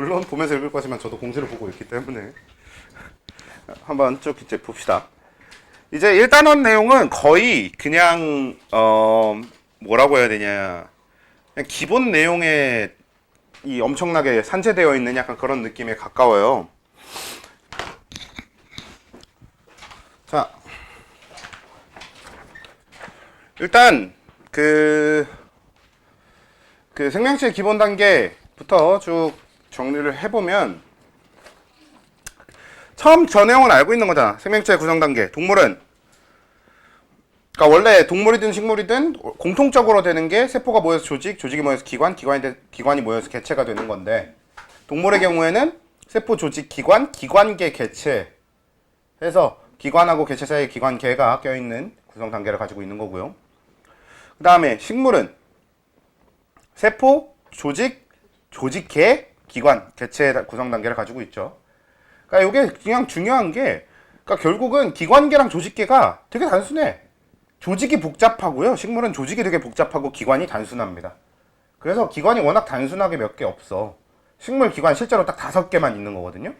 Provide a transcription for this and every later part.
물론 보면서 읽을 거지만 저도 공지를 보고 있기 때문에 한번 쭉 이제 봅시다. 이제 1단원 내용은 거의 그냥 뭐라고 해야 되냐, 그냥 기본 내용에 이 엄청나게 산재되어 있는 약간 그런 느낌에 가까워요. 자, 일단 그 생명체 기본 단계부터 쭉 정리를 해보면, 처음 저 내용은 알고 있는 거잖아. 생명체 구성 단계. 동물은, 그러니까 원래 동물이든 식물이든 공통적으로 되는 게 세포가 모여서 조직, 조직이 모여서 기관, 기관이 모여서 개체가 되는 건데, 동물의 경우에는 세포, 조직, 기관, 기관계, 개체 해서 기관하고 개체 사이에 기관계가 껴있는 구성 단계를 가지고 있는 거고요. 그 다음에 식물은 세포, 조직, 조직계, 기관, 개체 구성 단계를 가지고 있죠. 그러니까 이게 그냥 중요한 게, 그러니까 결국은 기관계랑 조직계가 되게 단순해. 조직이 복잡하고요. 식물은 조직이 되게 복잡하고 기관이 단순합니다. 그래서 기관이 워낙 단순하게 몇 개 없어. 식물 기관 실제로 딱 5개만 있는 거거든요.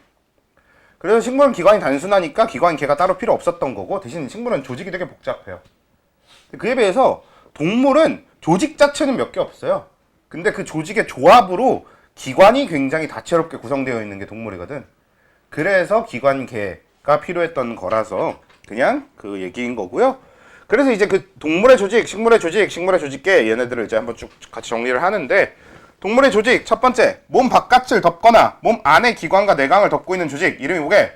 그래서 식물은 기관이 단순하니까 기관계가 따로 필요 없었던 거고, 대신 식물은 조직이 되게 복잡해요. 그에 비해서 동물은 조직 자체는 몇 개 없어요. 근데 그 조직의 조합으로 기관이 굉장히 다채롭게 구성되어 있는 게 동물이거든. 그래서 기관계가 필요했던 거라서 그냥 그 얘기인 거고요. 그래서 이제 그 동물의 조직, 식물의 조직, 식물의 조직계, 얘네들을 이제 한번 쭉 같이 정리를 하는데, 동물의 조직 첫 번째, 몸 바깥을 덮거나 몸 안의 기관과 내강을 덮고 있는 조직, 이름이 뭐게?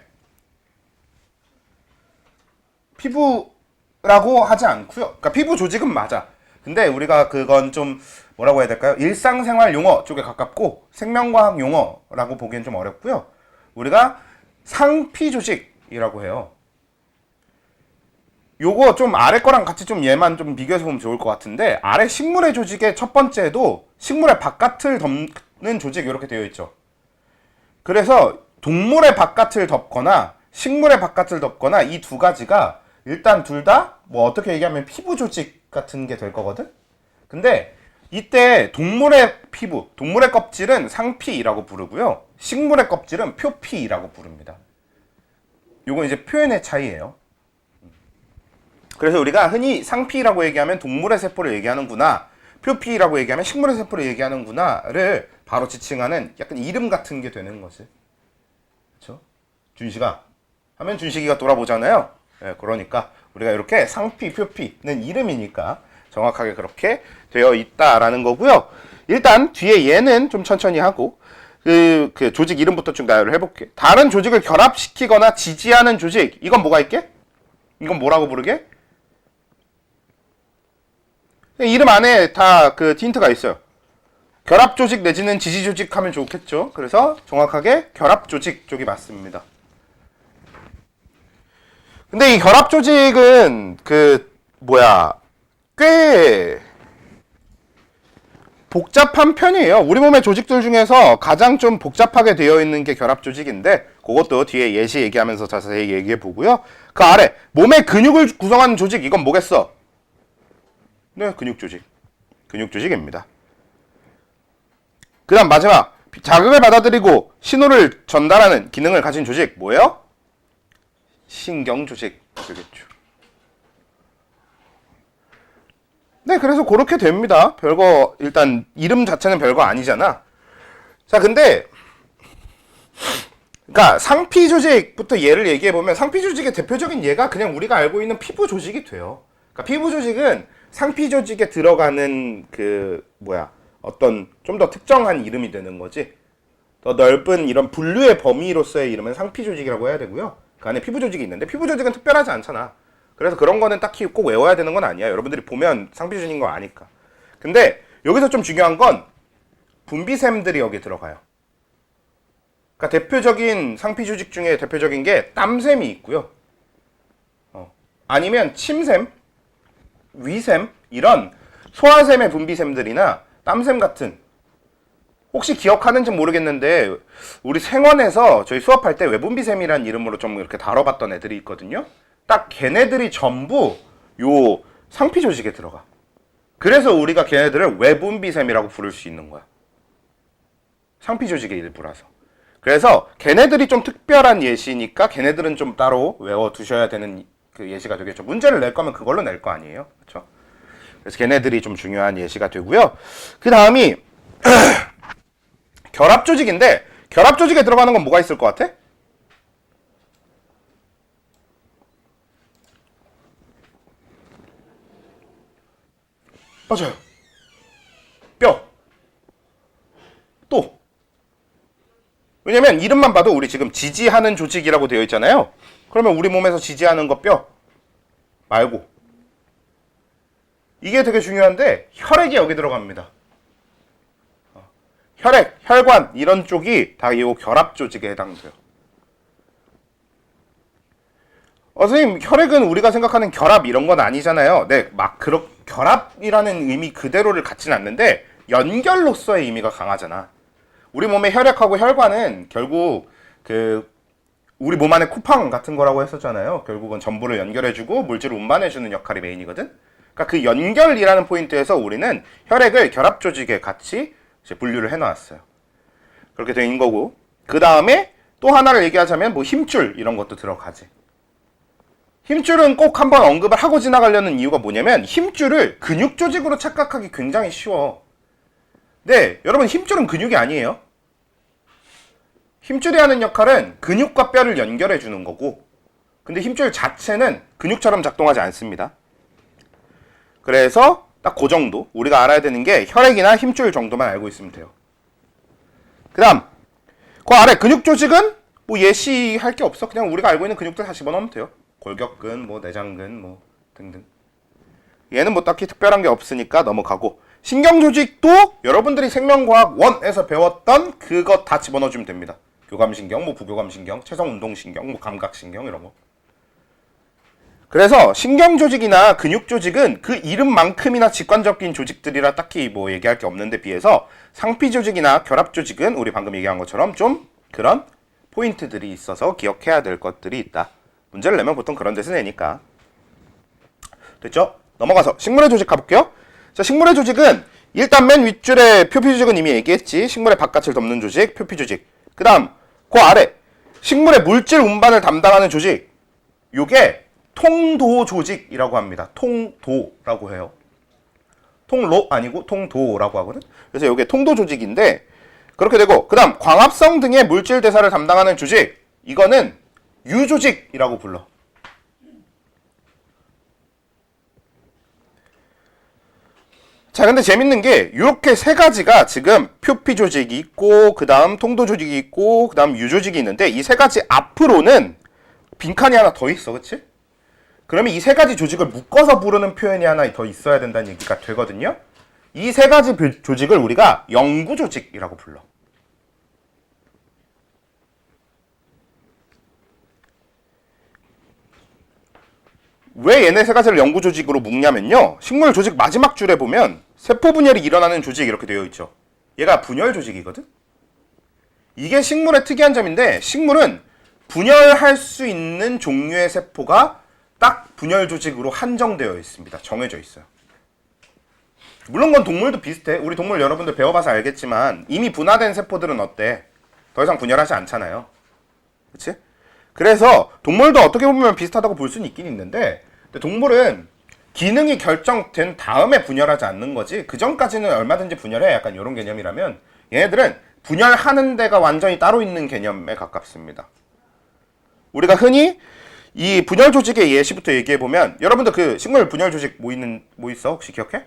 피부라고 하지 않고요. 그러니까 피부 조직은 맞아. 근데 우리가 그건 좀 뭐라고 해야 될까요? 일상생활 용어 쪽에 가깝고 생명과학 용어라고 보기엔 좀 어렵고요. 우리가 상피 조직이라고 해요. 요거 좀 아래 거랑 같이 좀 얘만 좀 비교해서 보면 좋을 것 같은데, 아래 식물의 조직의 첫 번째도 식물의 바깥을 덮는 조직 이렇게 되어 있죠. 그래서 동물의 바깥을 덮거나 식물의 바깥을 덮거나 이 두 가지가 일단 둘 다 뭐 어떻게 얘기하면 피부 조직 같은 게 될 거거든. 근데 이때 동물의 피부, 동물의 껍질은 상피라고 부르고요. 식물의 껍질은 표피라고 부릅니다. 요건 이제 표현의 차이예요. 그래서 우리가 흔히 상피라고 얘기하면 동물의 세포를 얘기하는구나, 표피라고 얘기하면 식물의 세포를 얘기하는구나를 바로 지칭하는 약간 이름 같은 게 되는 거지. 그렇죠? 준식아 하면 준식이가 돌아보잖아요. 네, 그러니까 우리가 이렇게 상피, 표피는 이름이니까 정확하게 그렇게 되어 있다라는 거고요. 일단 뒤에 얘는 좀 천천히 하고 그 조직 이름부터 좀 나열을 해볼게. 다른 조직을 결합시키거나 지지하는 조직, 이건 뭐가 있게? 이건 뭐라고 부르게? 이름 안에 다 그 힌트가 있어요. 결합 조직 내지는 지지 조직 하면 좋겠죠. 그래서 정확하게 결합 조직 쪽이 맞습니다. 근데 이 결합 조직은 꽤 복잡한 편이에요. 우리 몸의 조직들 중에서 가장 좀 복잡하게 되어 있는 게 결합 조직인데, 그것도 뒤에 예시 얘기하면서 자세히 얘기해 보고요. 그 아래 몸의 근육을 구성하는 조직, 이건 뭐겠어? 네, 근육 조직. 근육 조직입니다. 그 다음 마지막, 자극을 받아들이고 신호를 전달하는 기능을 가진 조직, 뭐예요? 신경 조직 되겠죠. 네, 그래서 그렇게 됩니다. 별거, 일단 이름 자체는 별거 아니잖아. 자, 근데 그러니까 상피 조직부터 예를 얘기해 보면, 상피 조직의 대표적인 예가 그냥 우리가 알고 있는 피부 조직이 돼요. 그러니까 피부 조직은 상피 조직에 들어가는 어떤 좀 더 특정한 이름이 되는 거지. 더 넓은 이런 분류의 범위로서의 이름은 상피 조직이라고 해야 되고요. 그 안에 피부 조직이 있는데 피부 조직은 특별하지 않잖아. 그래서 그런 거는 딱히 꼭 외워야 되는 건 아니야. 여러분들이 보면 상피 조직인 거 아니까. 근데 여기서 좀 중요한 건 분비샘들이 여기 들어가요. 그러니까 대표적인 상피 조직 중에 대표적인 게 땀샘이 있고요. 아니면 침샘, 위샘, 이런 소화샘의 분비샘들이나 땀샘 같은, 혹시 기억하는지 모르겠는데 우리 생원에서 저희 수업할 때 외분비샘이라는 이름으로 좀 이렇게 다뤄봤던 애들이 있거든요. 딱 걔네들이 전부 요 상피 조직에 들어가. 그래서 우리가 걔네들을 외분비샘이라고 부를 수 있는 거야. 상피 조직의 일부라서. 그래서 걔네들이 좀 특별한 예시니까 걔네들은 좀 따로 외워두셔야 되는 그 예시가 되겠죠. 문제를 낼 거면 그걸로 낼 거 아니에요, 그렇죠? 그래서 걔네들이 좀 중요한 예시가 되고요. 그 다음이 결합 조직인데 결합 조직에 들어가는 건 뭐가 있을 것 같아? 맞아요. 뼈. 또. 왜냐면 이름만 봐도 우리 지금 지지하는 조직이라고 되어 있잖아요. 그러면 우리 몸에서 지지하는 거 뼈 말고. 이게 되게 중요한데 혈액이 여기 들어갑니다. 혈액, 혈관 이런 쪽이 다 이 결합 조직에 해당돼요. 선생님 혈액은 우리가 생각하는 결합 이런 건 아니잖아요. 네, 막 결합이라는 의미 그대로를 갖지는 않는데 연결로서의 의미가 강하잖아. 우리 몸의 혈액하고 혈관은 결국 그 우리 몸 안에 쿠팡 같은 거라고 했었잖아요. 결국은 전부를 연결해주고 물질을 운반해주는 역할이 메인이거든. 그러니까 그 연결이라는 포인트에서 우리는 혈액을 결합 조직에 같이 이제 분류를 해놨어요. 그렇게 된 거고, 그 다음에 또 하나를 얘기하자면 뭐 힘줄 이런 것도 들어가지. 힘줄은 꼭 한번 언급을 하고 지나가려는 이유가 뭐냐면 힘줄을 근육 조직으로 착각하기 굉장히 쉬워. 네, 여러분 힘줄은 근육이 아니에요. 힘줄이 하는 역할은 근육과 뼈를 연결해 주는 거고, 근데 힘줄 자체는 근육처럼 작동하지 않습니다. 그래서 딱 그 정도 우리가 알아야 되는 게 혈액이나 힘줄 정도만 알고 있으면 돼요. 그 다음 그 아래 근육 조직은 뭐 예시할 게 없어. 그냥 우리가 알고 있는 근육들 다 집어넣으면 돼요. 골격근, 뭐 내장근, 뭐 등등. 얘는 뭐 딱히 특별한 게 없으니까 넘어가고, 신경 조직도 여러분들이 생명과학 1에서 배웠던 그거 다 집어넣어주면 됩니다. 교감신경, 뭐 부교감신경, 체성운동신경, 뭐 감각신경 이런 거. 그래서 신경 조직이나 근육 조직은 그 이름만큼이나 직관적인 조직들이라 딱히 뭐 얘기할 게 없는데 비해서 상피 조직이나 결합 조직은 우리 방금 얘기한 것처럼 좀 그런 포인트들이 있어서 기억해야 될 것들이 있다. 문제를 내면 보통 그런 데서 내니까. 됐죠? 넘어가서 식물의 조직 가볼게요. 자, 식물의 조직은 일단 맨 윗줄에 표피 조직은 이미 얘기했지. 식물의 바깥을 덮는 조직, 표피 조직. 그 다음 그 아래 식물의 물질 운반을 담당하는 조직, 요게 통도 조직이라고 합니다. 통도라고 해요. 통로 아니고 통도라고 하거든. 그래서 요게 통도 조직인데 그렇게 되고, 그 다음 광합성 등의 물질 대사를 담당하는 조직, 이거는 유조직이라고 불러. 자, 근데 재밌는 게 이렇게 세 가지가 지금 표피 조직이 있고, 그 다음 통도 조직이 있고, 그 다음 유조직이 있는데 이 세 가지 앞으로는 빈칸이 하나 더 있어, 그치? 그러면 이 세 가지 조직을 묶어서 부르는 표현이 하나 더 있어야 된다는 얘기가 되거든요. 이 세 가지 조직을 우리가 영구조직이라고 불러. 왜 얘네 세 가지를 영구조직으로 묶냐면요, 식물 조직 마지막 줄에 보면 세포 분열이 일어나는 조직 이렇게 되어 있죠. 얘가 분열 조직이거든. 이게 식물의 특이한 점인데, 식물은 분열할 수 있는 종류의 세포가 딱 분열 조직으로 한정되어 있습니다. 정해져 있어요. 물론 그건 동물도 비슷해. 우리 동물 여러분들 배워봐서 알겠지만 이미 분화된 세포들은 어때? 더 이상 분열하지 않잖아요. 그치? 그래서 동물도 어떻게 보면 비슷하다고 볼 수는 있긴 있는데, 근데 동물은 기능이 결정된 다음에 분열하지 않는 거지, 그 전까지는 얼마든지 분열해. 약간 이런 개념이라면 얘네들은 분열하는 데가 완전히 따로 있는 개념에 가깝습니다. 우리가 흔히 이 분열 조직의 예시부터 얘기해보면, 여러분들 그 식물 분열 조직 뭐 있어? 혹시 기억해?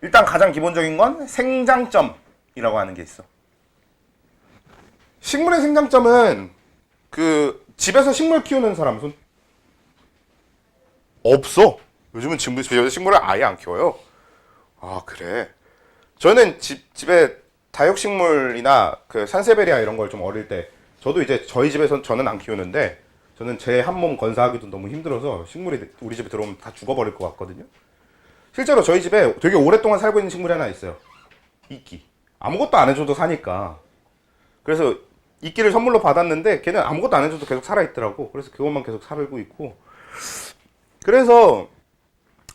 일단 가장 기본적인 건 생장점이라고 하는 게 있어. 식물의 생장점은 그 집에서 식물 키우는 사람 손 없어. 요즘은 집에서 식물을 아예 안 키워요. 아, 그래. 저는 집에 다육식물이나 그 산세베리아 이런 걸 좀 어릴 때, 저도 이제 저희 집에서 저는 안 키우는데, 저는 제 한 몸 건사하기도 너무 힘들어서 식물이 우리 집에 들어오면 다 죽어버릴 것 같거든요. 실제로 저희 집에 되게 오랫동안 살고 있는 식물이 하나 있어요. 이끼. 아무것도 안 해줘도 사니까. 그래서 이끼를 선물로 받았는데 걔는 아무것도 안 해줘도 계속 살아있더라고. 그래서 그것만 계속 살고 있고. 그래서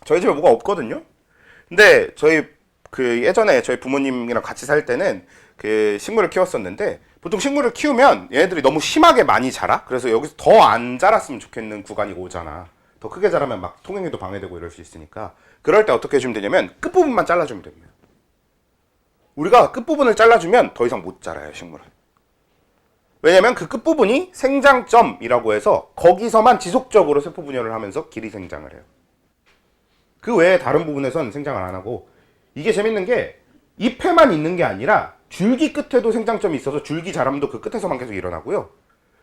저희 집에 뭐가 없거든요. 근데 저희 그 예전에 저희 부모님이랑 같이 살 때는 그 식물을 키웠었는데, 보통 식물을 키우면 얘네들이 너무 심하게 많이 자라. 그래서 여기서 더 안 자랐으면 좋겠는 구간이 오잖아. 더 크게 자라면 막 통행에도 방해되고 이럴 수 있으니까. 그럴 때 어떻게 해주면 되냐면 끝부분만 잘라주면 됩니다. 우리가 끝부분을 잘라주면 더 이상 못 자라요, 식물은. 왜냐면 그 끝부분이 생장점이라고 해서 거기서만 지속적으로 세포 분열을 하면서 길이 생장을 해요. 그 외에 다른 부분에선 생장을 안 하고, 이게 재밌는 게 잎에만 있는 게 아니라 줄기 끝에도 생장점이 있어서 줄기 자람도 그 끝에서만 계속 일어나고요.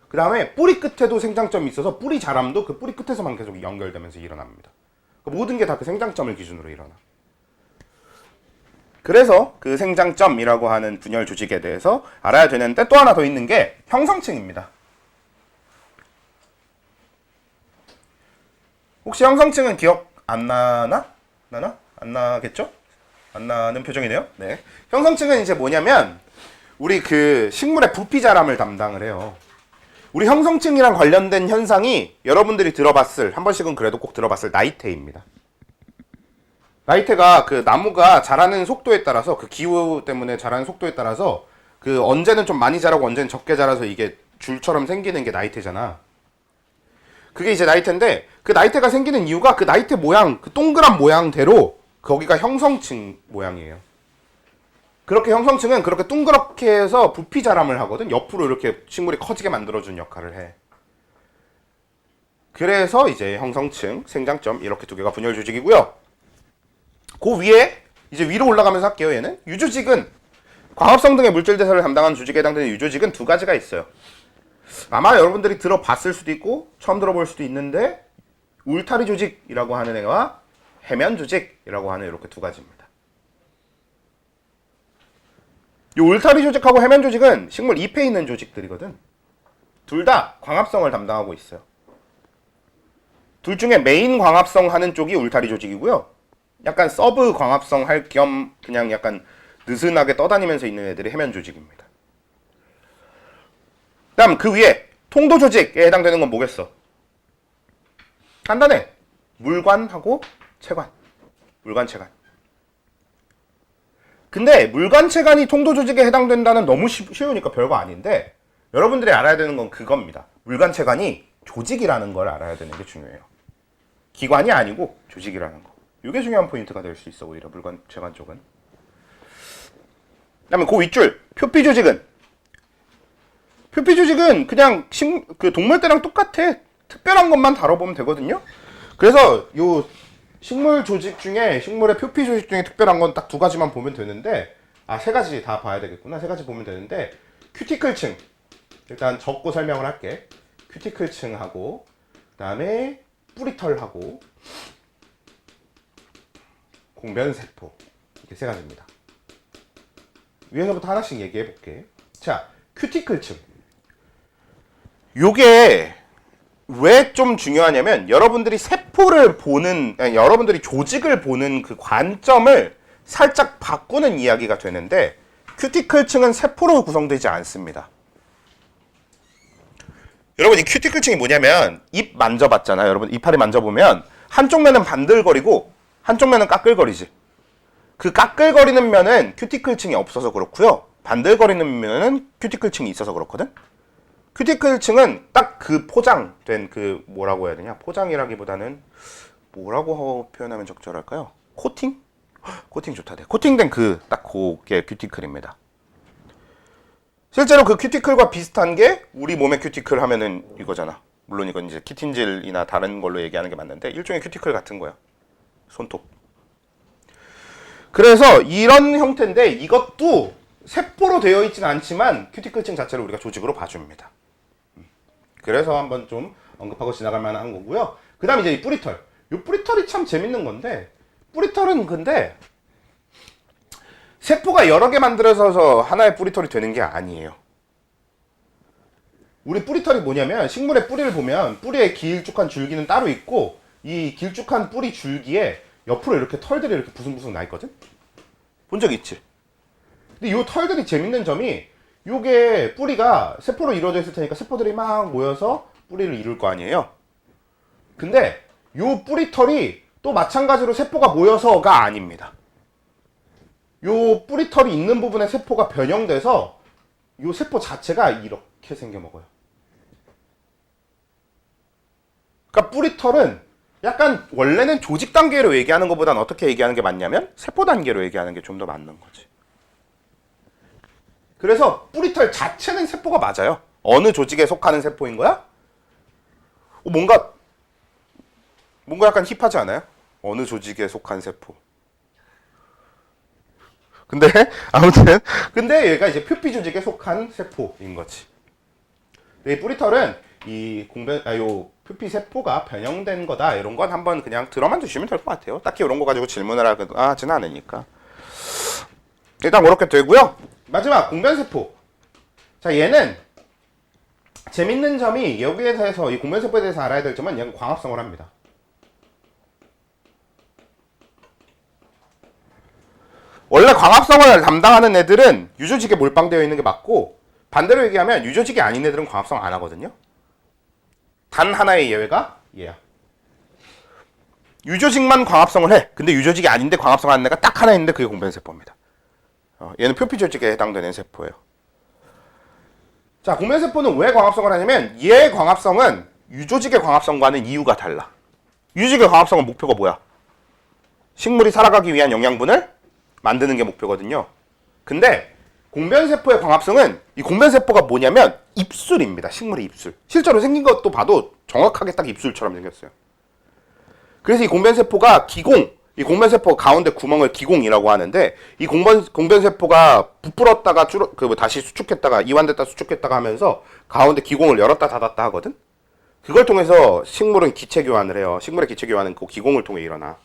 그 다음에 뿌리 끝에도 생장점이 있어서 뿌리 자람도 그 뿌리 끝에서만 계속 연결되면서 일어납니다. 모든 게 다 그 생장점을 기준으로 일어나. 그래서 그 생장점이라고 하는 분열 조직에 대해서 알아야 되는데, 또 하나 더 있는 게 형성층입니다. 혹시 형성층은 기억 안 나나? 나나? 안 나겠죠? 안 나는 표정이네요. 네. 형성층은 이제 뭐냐면 우리 그 식물의 부피 자람을 담당을 해요. 우리 형성층이랑 관련된 현상이 여러분들이 들어봤을, 한 번씩은 그래도 꼭 들어봤을 나이테입니다. 나이테가 그 나무가 자라는 속도에 따라서, 그 기후 때문에 자라는 속도에 따라서 그 언제는 좀 많이 자라고 언제는 적게 자라서 이게 줄처럼 생기는 게 나이테잖아. 그게 이제 나이테인데, 그 나이테가 생기는 이유가 그 나이테 모양, 그 동그란 모양대로 거기가 형성층 모양이에요. 그렇게 형성층은 그렇게 둥그렇게 해서 부피 자람을 하거든. 옆으로 이렇게 식물이 커지게 만들어주는 역할을 해. 그래서 이제 형성층, 생장점 이렇게 두 개가 분열 조직이고요. 그 위에 이제 위로 올라가면서 할게요. 얘는 유조직은 광합성 등의 물질 대사를 담당하는 조직에 해당되는 유조직은 두 가지가 있어요. 아마 여러분들이 들어봤을 수도 있고 처음 들어볼 수도 있는데, 울타리 조직이라고 하는 애와 해면 조직이라고 하는 이렇게 두 가지입니다. 이 울타리 조직하고 해면 조직은 식물 잎에 있는 조직들이거든. 둘 다 광합성을 담당하고 있어요. 둘 중에 메인 광합성 하는 쪽이 울타리 조직이고요. 약간 서브 광합성 할 겸 그냥 약간 느슨하게 떠다니면서 있는 애들이 해면 조직입니다. 다음 그 위에 통도 조직에 해당되는 건 뭐겠어? 간단해. 물관하고 체관. 물관, 체관. 근데 물관, 체관이 통도 조직에 해당된다는 너무 쉬우니까 별거 아닌데, 여러분들이 알아야 되는 건 그겁니다. 물관, 체관이 조직이라는 걸 알아야 되는 게 중요해요. 기관이 아니고 조직이라는 거. 이게 중요한 포인트가 될 수 있어, 오히려 물관, 체관 쪽은. 그다음에 그 윗줄 표피 조직은, 표피 조직은 그냥 그 동물대랑 똑같아. 특별한 것만 다뤄보면 되거든요. 그래서 요 식물 조직 중에, 식물의 표피 조직 중에 특별한 건 딱 두 가지만 보면 되는데, 세 가지 다 봐야 되겠구나. 세 가지 보면 되는데, 큐티클층. 일단 적고 설명을 할게. 큐티클층하고, 그 다음에 뿌리털하고, 공변세포. 이렇게 세 가지입니다. 위에서부터 하나씩 얘기해 볼게. 자, 큐티클층. 요게 왜 좀 중요하냐면, 여러분들이 세포를 보는, 아니, 여러분들이 조직을 보는 그 관점을 살짝 바꾸는 이야기가 되는데, 큐티클층은 세포로 구성되지 않습니다. 여러분, 이 큐티클층이 뭐냐면, 잎 만져봤잖아요. 여러분 이파리 만져보면 한쪽 면은 반들거리고 한쪽 면은 까끌거리지. 그 까끌거리는 면은 큐티클층이 없어서 그렇고요, 반들거리는 면은 큐티클층이 있어서 그렇거든. 큐티클층은 딱 그 포장된, 그 뭐라고 해야 되냐, 포장이라기보다는 뭐라고 표현하면 적절할까요? 코팅? 코팅 좋다. 코팅된 그 딱 그게 큐티클입니다. 실제로 그 큐티클과 비슷한 게 우리 몸의 큐티클 하면은 이거잖아. 물론 이건 이제 키틴질이나 다른 걸로 얘기하는 게 맞는데, 일종의 큐티클 같은 거야. 손톱. 그래서 이런 형태인데, 이것도 세포로 되어 있지는 않지만 큐티클층 자체를 우리가 조직으로 봐줍니다. 그래서 한번 좀 언급하고 지나갈 만한 거고요. 그 다음 이제 이 뿌리털. 이 뿌리털이 참 재밌는 건데, 뿌리털은 근데 세포가 여러 개 만들어서 하나의 뿌리털이 되는 게 아니에요. 우리 뿌리털이 뭐냐면, 식물의 뿌리를 보면 뿌리에 길쭉한 줄기는 따로 있고, 이 길쭉한 뿌리 줄기에 옆으로 이렇게 털들이 이렇게 부승부승 나 있거든? 본 적 있지? 근데 이 털들이 재밌는 점이, 요게 뿌리가 세포로 이루어져 있을 테니까 세포들이 막 모여서 뿌리를 이룰 거 아니에요. 근데 요 뿌리털이 또 마찬가지로 세포가 모여서가 아닙니다. 요 뿌리털이 있는 부분에 세포가 변형돼서 요 세포 자체가 이렇게 생겨 먹어요. 그러니까 뿌리털은 약간 원래는 조직 단계로 얘기하는 것보다는 어떻게 얘기하는 게 맞냐면 세포 단계로 얘기하는 게 좀 더 맞는 거지. 그래서 뿌리털 자체는 세포가 맞아요. 어느 조직에 속하는 세포인 거야? 뭔가 약간 힙하지 않아요? 어느 조직에 속한 세포. 근데 아무튼 얘가 이제 표피 조직에 속한 세포인 거지. 이 뿌리털은 요 표피 세포가 변형된 거다 이런 건 한번 그냥 들어만 두시면 될 것 같아요. 딱히 이런 거 가지고 질문을 하지는 않으니까. 일단 그렇게 되고요. 마지막 공변세포. 자, 얘는 재밌는 점이 여기에 대해서 이 공변세포에 대해서 알아야 될 점은 얘는 광합성을 합니다. 원래 광합성을 담당하는 애들은 유조직에 몰빵되어 있는 게 맞고, 반대로 얘기하면 유조직이 아닌 애들은 광합성 안 하거든요. 단 하나의 예외가 얘야. 유조직만 광합성을 해. 근데 유조직이 아닌데 광합성하는 애가 딱 하나 있는데 그게 공변세포입니다. 얘는 표피조직에 해당되는 세포예요. 자, 공변세포는 왜 광합성을 하냐면 얘의 광합성은 유조직의 광합성과는 이유가 달라. 유조직의 광합성은 목표가 뭐야? 식물이 살아가기 위한 영양분을 만드는 게 목표거든요. 근데 공변세포의 광합성은 이 공변세포가 뭐냐면 입술입니다. 식물의 입술. 실제로 생긴 것도 봐도 정확하게 딱 입술처럼 생겼어요. 그래서 이 공변세포가 이 공변세포 가운데 구멍을 기공이라고 하는데, 이 공변세포가 부풀었다가 다시 수축했다가 이완됐다 수축했다가 하면서 가운데 기공을 열었다 닫았다 하거든? 그걸 통해서 식물은 기체 교환을 해요. 식물의 기체 교환은 그 기공을 통해 일어나.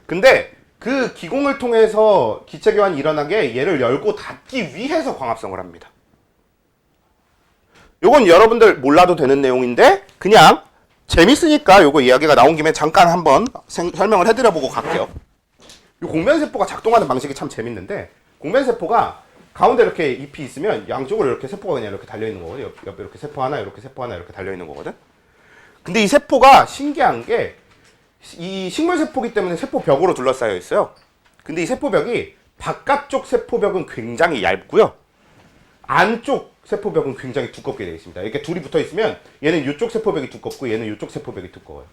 근데 그 기공을 통해서 기체 교환이 일어나게 얘를 열고 닫기 위해서 광합성을 합니다. 요건 여러분들 몰라도 되는 내용인데 그냥 재밌으니까 요거 이야기가 나온 김에 잠깐 한번 설명을 해드려보고 갈게요. 요 공변세포가 작동하는 방식이 참 재밌는데, 공변세포가 가운데 이렇게 잎이 있으면 양쪽으로 이렇게 세포가 그냥 이렇게 달려있는 거거든. 옆에 이렇게 세포 하나, 이렇게 세포 하나 이렇게 달려있는 거거든. 근데 이 세포가 신기한 게 이 식물세포기 때문에 세포벽으로 둘러싸여 있어요. 근데 이 세포벽이 바깥쪽 세포벽은 굉장히 얇고요. 안쪽 세포벽은 굉장히 두껍게 되어 있습니다. 이렇게 둘이 붙어 있으면 얘는 이쪽 세포벽이 두껍고 얘는 이쪽 세포벽이 두꺼워요.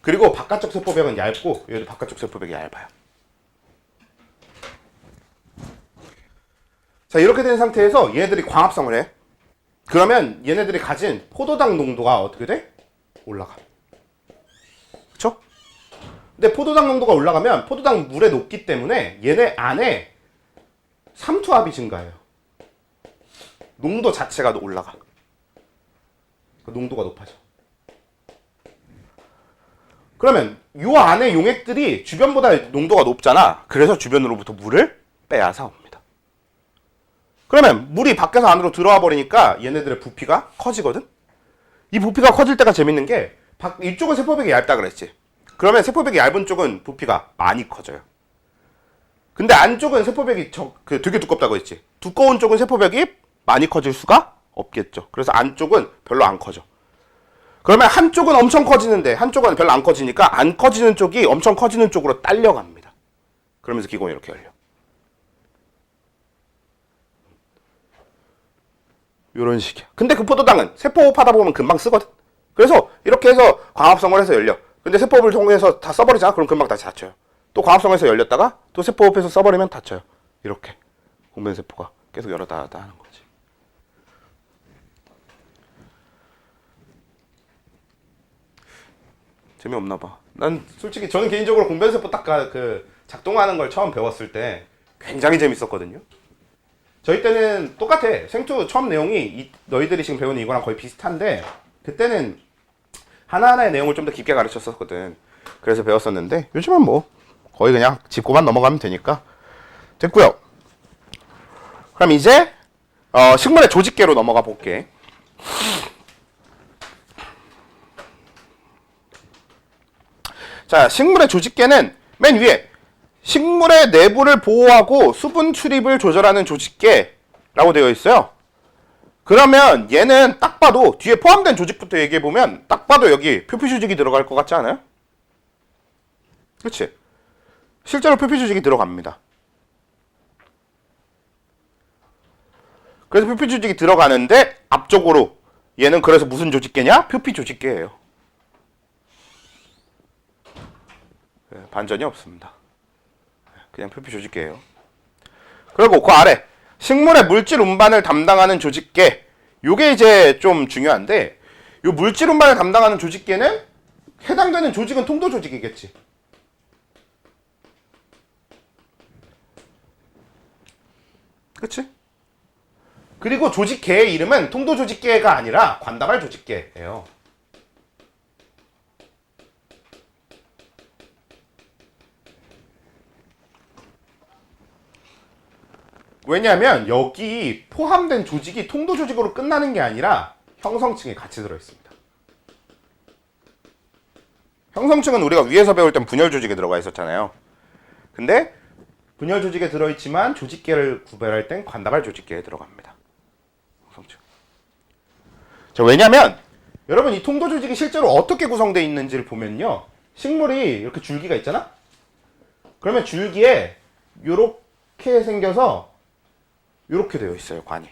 그리고 바깥쪽 세포벽은 얇고 얘도 바깥쪽 세포벽이 얇아요. 자, 이렇게 된 상태에서 얘네들이 광합성을 해. 그러면 얘네들이 가진 포도당 농도가 어떻게 돼? 올라가. 그쵸? 근데 포도당 농도가 올라가면 포도당 물에 녹기 때문에 얘네 안에 삼투압이 증가해요. 농도 자체가 올라가. 농도가 높아져. 그러면 요 안에 용액들이 주변보다 농도가 높잖아. 그래서 주변으로부터 물을 빼앗아 옵니다. 그러면 물이 밖에서 안으로 들어와 버리니까 얘네들의 부피가 커지거든? 이 부피가 커질 때가 재밌는 게, 이쪽은 세포벽이 얇다 그랬지. 그러면 세포벽이 얇은 쪽은 부피가 많이 커져요. 근데 안쪽은 세포벽이 되게 두껍다고 했지. 두꺼운 쪽은 세포벽이 많이 커질 수가 없겠죠. 그래서 안쪽은 별로 안 커져. 그러면 한쪽은 엄청 커지는데 한쪽은 별로 안 커지니까 안 커지는 쪽이 엄청 커지는 쪽으로 딸려갑니다. 그러면서 기공이 이렇게 열려. 이런 식이야. 근데 그 포도당은 세포호흡하다 보면 금방 쓰거든. 그래서 이렇게 해서 광합성을 해서 열려. 근데 세포호흡을 통해서 다 써버리잖아. 그럼 금방 다시 닫혀요. 또 광합성해서 열렸다가 또 세포호흡해서 써버리면 닫혀요. 이렇게 공변세포가 계속 열었다 닫았다 하는 거지. 재미없나 봐. 난 솔직히 저는 개인적으로 공변세포 딱 작동하는 걸 처음 배웠을 때 굉장히 재밌었거든요. 저희 때는 똑같아. 생투 처음 내용이 너희들이 지금 배우는 이거랑 거의 비슷한데, 그때는 하나하나의 내용을 좀 더 깊게 가르쳤었거든. 그래서 배웠었는데 요즘은 뭐 거의 그냥 짚고만 넘어가면 되니까 됐고요. 그럼 이제 식물의 조직계로 넘어가 볼게. 자, 식물의 조직계는 맨 위에 식물의 내부를 보호하고 수분 출입을 조절하는 조직계라고 되어 있어요. 그러면 얘는 딱 봐도 뒤에 포함된 조직부터 얘기해보면 딱 봐도 여기 표피조직이 들어갈 것 같지 않아요? 그치? 실제로 표피 조직이 들어갑니다. 그래서 표피 조직이 들어가는데 앞쪽으로 얘는 그래서 무슨 조직계냐? 표피 조직계예요. 반전이 없습니다. 그냥 표피 조직계예요. 그리고 그 아래 식물의 물질 운반을 담당하는 조직계, 요게 이제 좀 중요한데, 요 물질 운반을 담당하는 조직계는 해당되는 조직은 통도 조직이겠지. 그치? 그리고 조직계의 이름은 통도 조직계가 아니라 관다발 조직계예요. 왜냐하면 여기 포함된 조직이 통도 조직으로 끝나는 게 아니라 형성층이 같이 들어있습니다. 형성층은 우리가 위에서 배울 땐 분열 조직에 들어가 있었잖아요. 근데 분열 조직에 들어있지만 조직계를 구별할 땐 관다발 조직계에 들어갑니다. 형성층. 자, 왜냐면 여러분 이 통도 조직이 실제로 어떻게 구성되어 있는지를 보면요. 식물이 이렇게 줄기가 있잖아? 그러면 줄기에 이렇게 생겨서 이렇게 되어 있어요, 관이.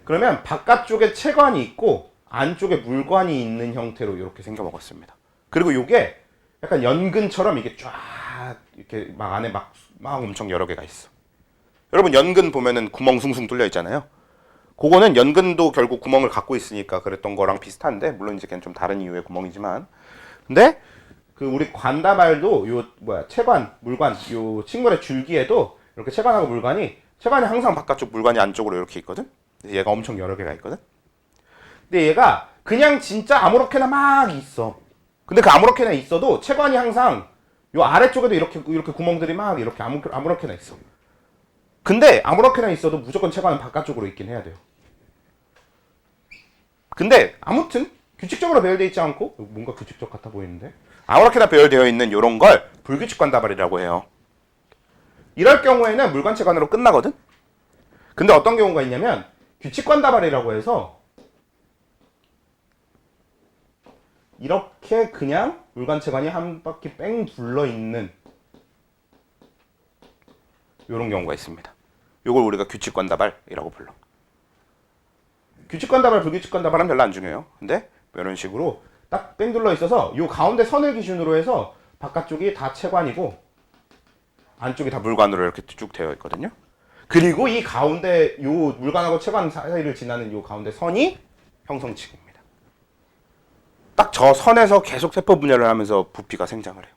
그러면 바깥쪽에 체관이 있고 안쪽에 물관이 있는 형태로 이렇게 생겨 먹었습니다. 그리고 이게 약간 연근처럼 이게 쫙 이렇게 막 안에 막 엄청 여러 개가 있어. 여러분 연근 보면은 구멍 숭숭 뚫려 있잖아요. 그거는 연근도 결국 구멍을 갖고 있으니까 그랬던 거랑 비슷한데, 물론 이제 걔는 좀 다른 이유의 구멍이지만, 근데 그 우리 관다발도 요 체관, 물관, 요 식물의 줄기에도 이렇게 체관하고 물관이, 체관이 항상 바깥쪽, 물관이 안쪽으로 이렇게 있거든. 얘가 엄청 여러 개가 있거든. 근데 얘가 그냥 진짜 아무렇게나 막 있어. 근데 그 아무렇게나 있어도 체관이 항상 요 아래쪽에도 이렇게 구멍들이 막 이렇게 아무렇게나 있어. 근데 아무렇게나 있어도 무조건 체관은 바깥쪽으로 있긴 해야 돼요. 근데 아무튼 규칙적으로 배열되어 있지 않고, 뭔가 규칙적 같아 보이는데, 아무렇게나 배열되어 있는 이런 걸 불규칙 관다발이라고 해요. 이럴 경우에는 물관 체관으로 끝나거든. 근데 어떤 경우가 있냐면 규칙 관다발이라고 해서 이렇게 그냥 물관 체관이 한 바퀴 뺑 둘러 있는 이런 경우가 있습니다. 이걸 우리가 규칙 관다발이라고 불러. 규칙 관다발, 불규칙 관다발은 별로 안 중요해요. 근데 이런 식으로 딱 뺑 둘러 있어서 이 가운데 선을 기준으로 해서 바깥쪽이 다 체관이고 안쪽이 다 물관으로 이렇게 쭉 되어 있거든요. 그리고 이 가운데 요 물관하고 체관 사이를 지나는 요 가운데 선이 형성층입니다. 딱 저 선에서 계속 세포 분열을 하면서 부피가 생장을 해요.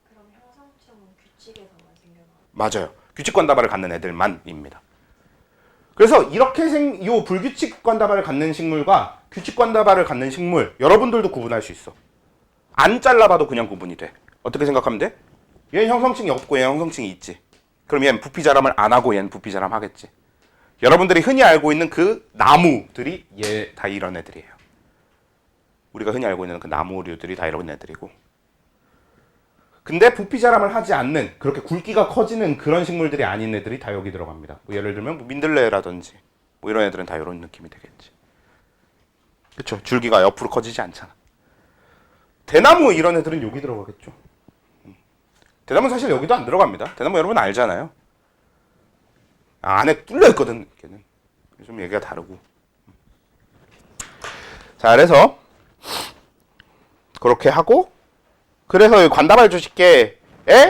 그럼 형성층은 규칙에서만 생겨나요? 맞아요. 규칙 관다발을 갖는 애들만입니다. 그래서 이렇게 요 불규칙 관다발을 갖는 식물과 규칙 관다발을 갖는 식물, 여러분들도 구분할 수 있어. 안 잘라봐도 그냥 구분이 돼. 어떻게 생각하면 돼? 얘는 형성층이 없고 얘는 형성층이 있지. 그럼 얘는 부피 자람을 안 하고 얘는 부피 자람 하겠지. 여러분들이 흔히 알고 있는 그 나무들이 얘 다 이런 애들이에요. 우리가 흔히 알고 있는 그 나무류들이 다 이런 애들이고. 근데 부피 자람을 하지 않는, 그렇게 굵기가 커지는 그런 식물들이 아닌 애들이 다 여기 들어갑니다. 뭐 예를 들면 뭐 민들레라든지 뭐 이런 애들은 다 이런 느낌이 되겠지. 그쵸? 줄기가 옆으로 커지지 않잖아. 대나무 이런 애들은 여기 들어가겠죠. 대나무는 사실 여기도 안 들어갑니다. 대나무 여러분 알잖아요. 안에 뚫려 있거든. 걔는 좀 얘기가 다르고. 자, 그래서 그렇게 하고, 그래서 이 관다발 조직계에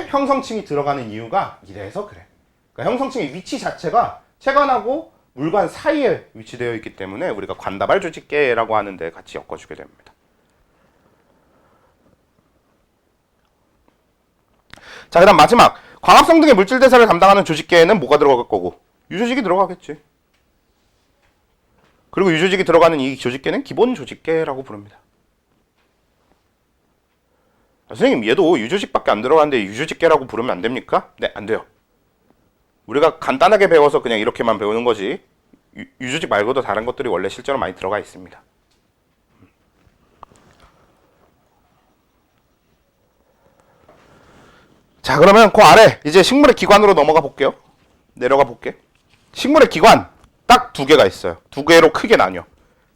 형성층이 들어가는 이유가 이래서 그래. 그러니까 형성층의 위치 자체가 체관하고 물관 사이에 위치되어 있기 때문에 우리가 관다발 조직계라고 하는데 같이 엮어주게 됩니다. 자, 그다음 마지막 광합성 등의 물질 대사를 담당하는 조직계에는 뭐가 들어갈 거고? 유조직이 들어가겠지. 그리고 유조직이 들어가는 이 조직계는 기본 조직계라고 부릅니다. 아, 선생님 얘도 유조직밖에 안 들어가는데 유조직계라고 부르면 안 됩니까? 네, 안 돼요. 우리가 간단하게 배워서 그냥 이렇게만 배우는 거지, 유조직 말고도 다른 것들이 원래 실제로 많이 들어가 있습니다. 자, 그러면 그 아래 이제 식물의 기관으로 넘어가 볼게요. 내려가 볼게. 식물의 기관 딱 두 개가 있어요. 두 개로 크게 나뉘어.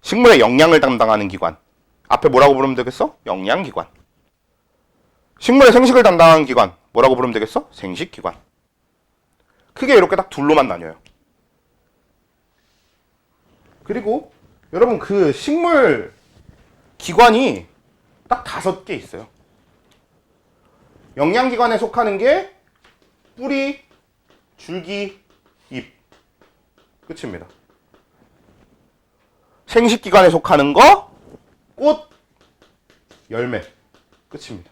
식물의 영양을 담당하는 기관. 앞에 뭐라고 부르면 되겠어? 영양기관. 식물의 생식을 담당하는 기관 뭐라고 부르면 되겠어? 생식기관. 크게 이렇게 딱 둘로만 나뉘어요. 그리고 여러분 그 식물 기관이 딱 5개 있어요. 영양기관에 속하는 게 뿌리, 줄기, 잎. 끝입니다. 생식기관에 속하는 거, 꽃, 열매. 끝입니다.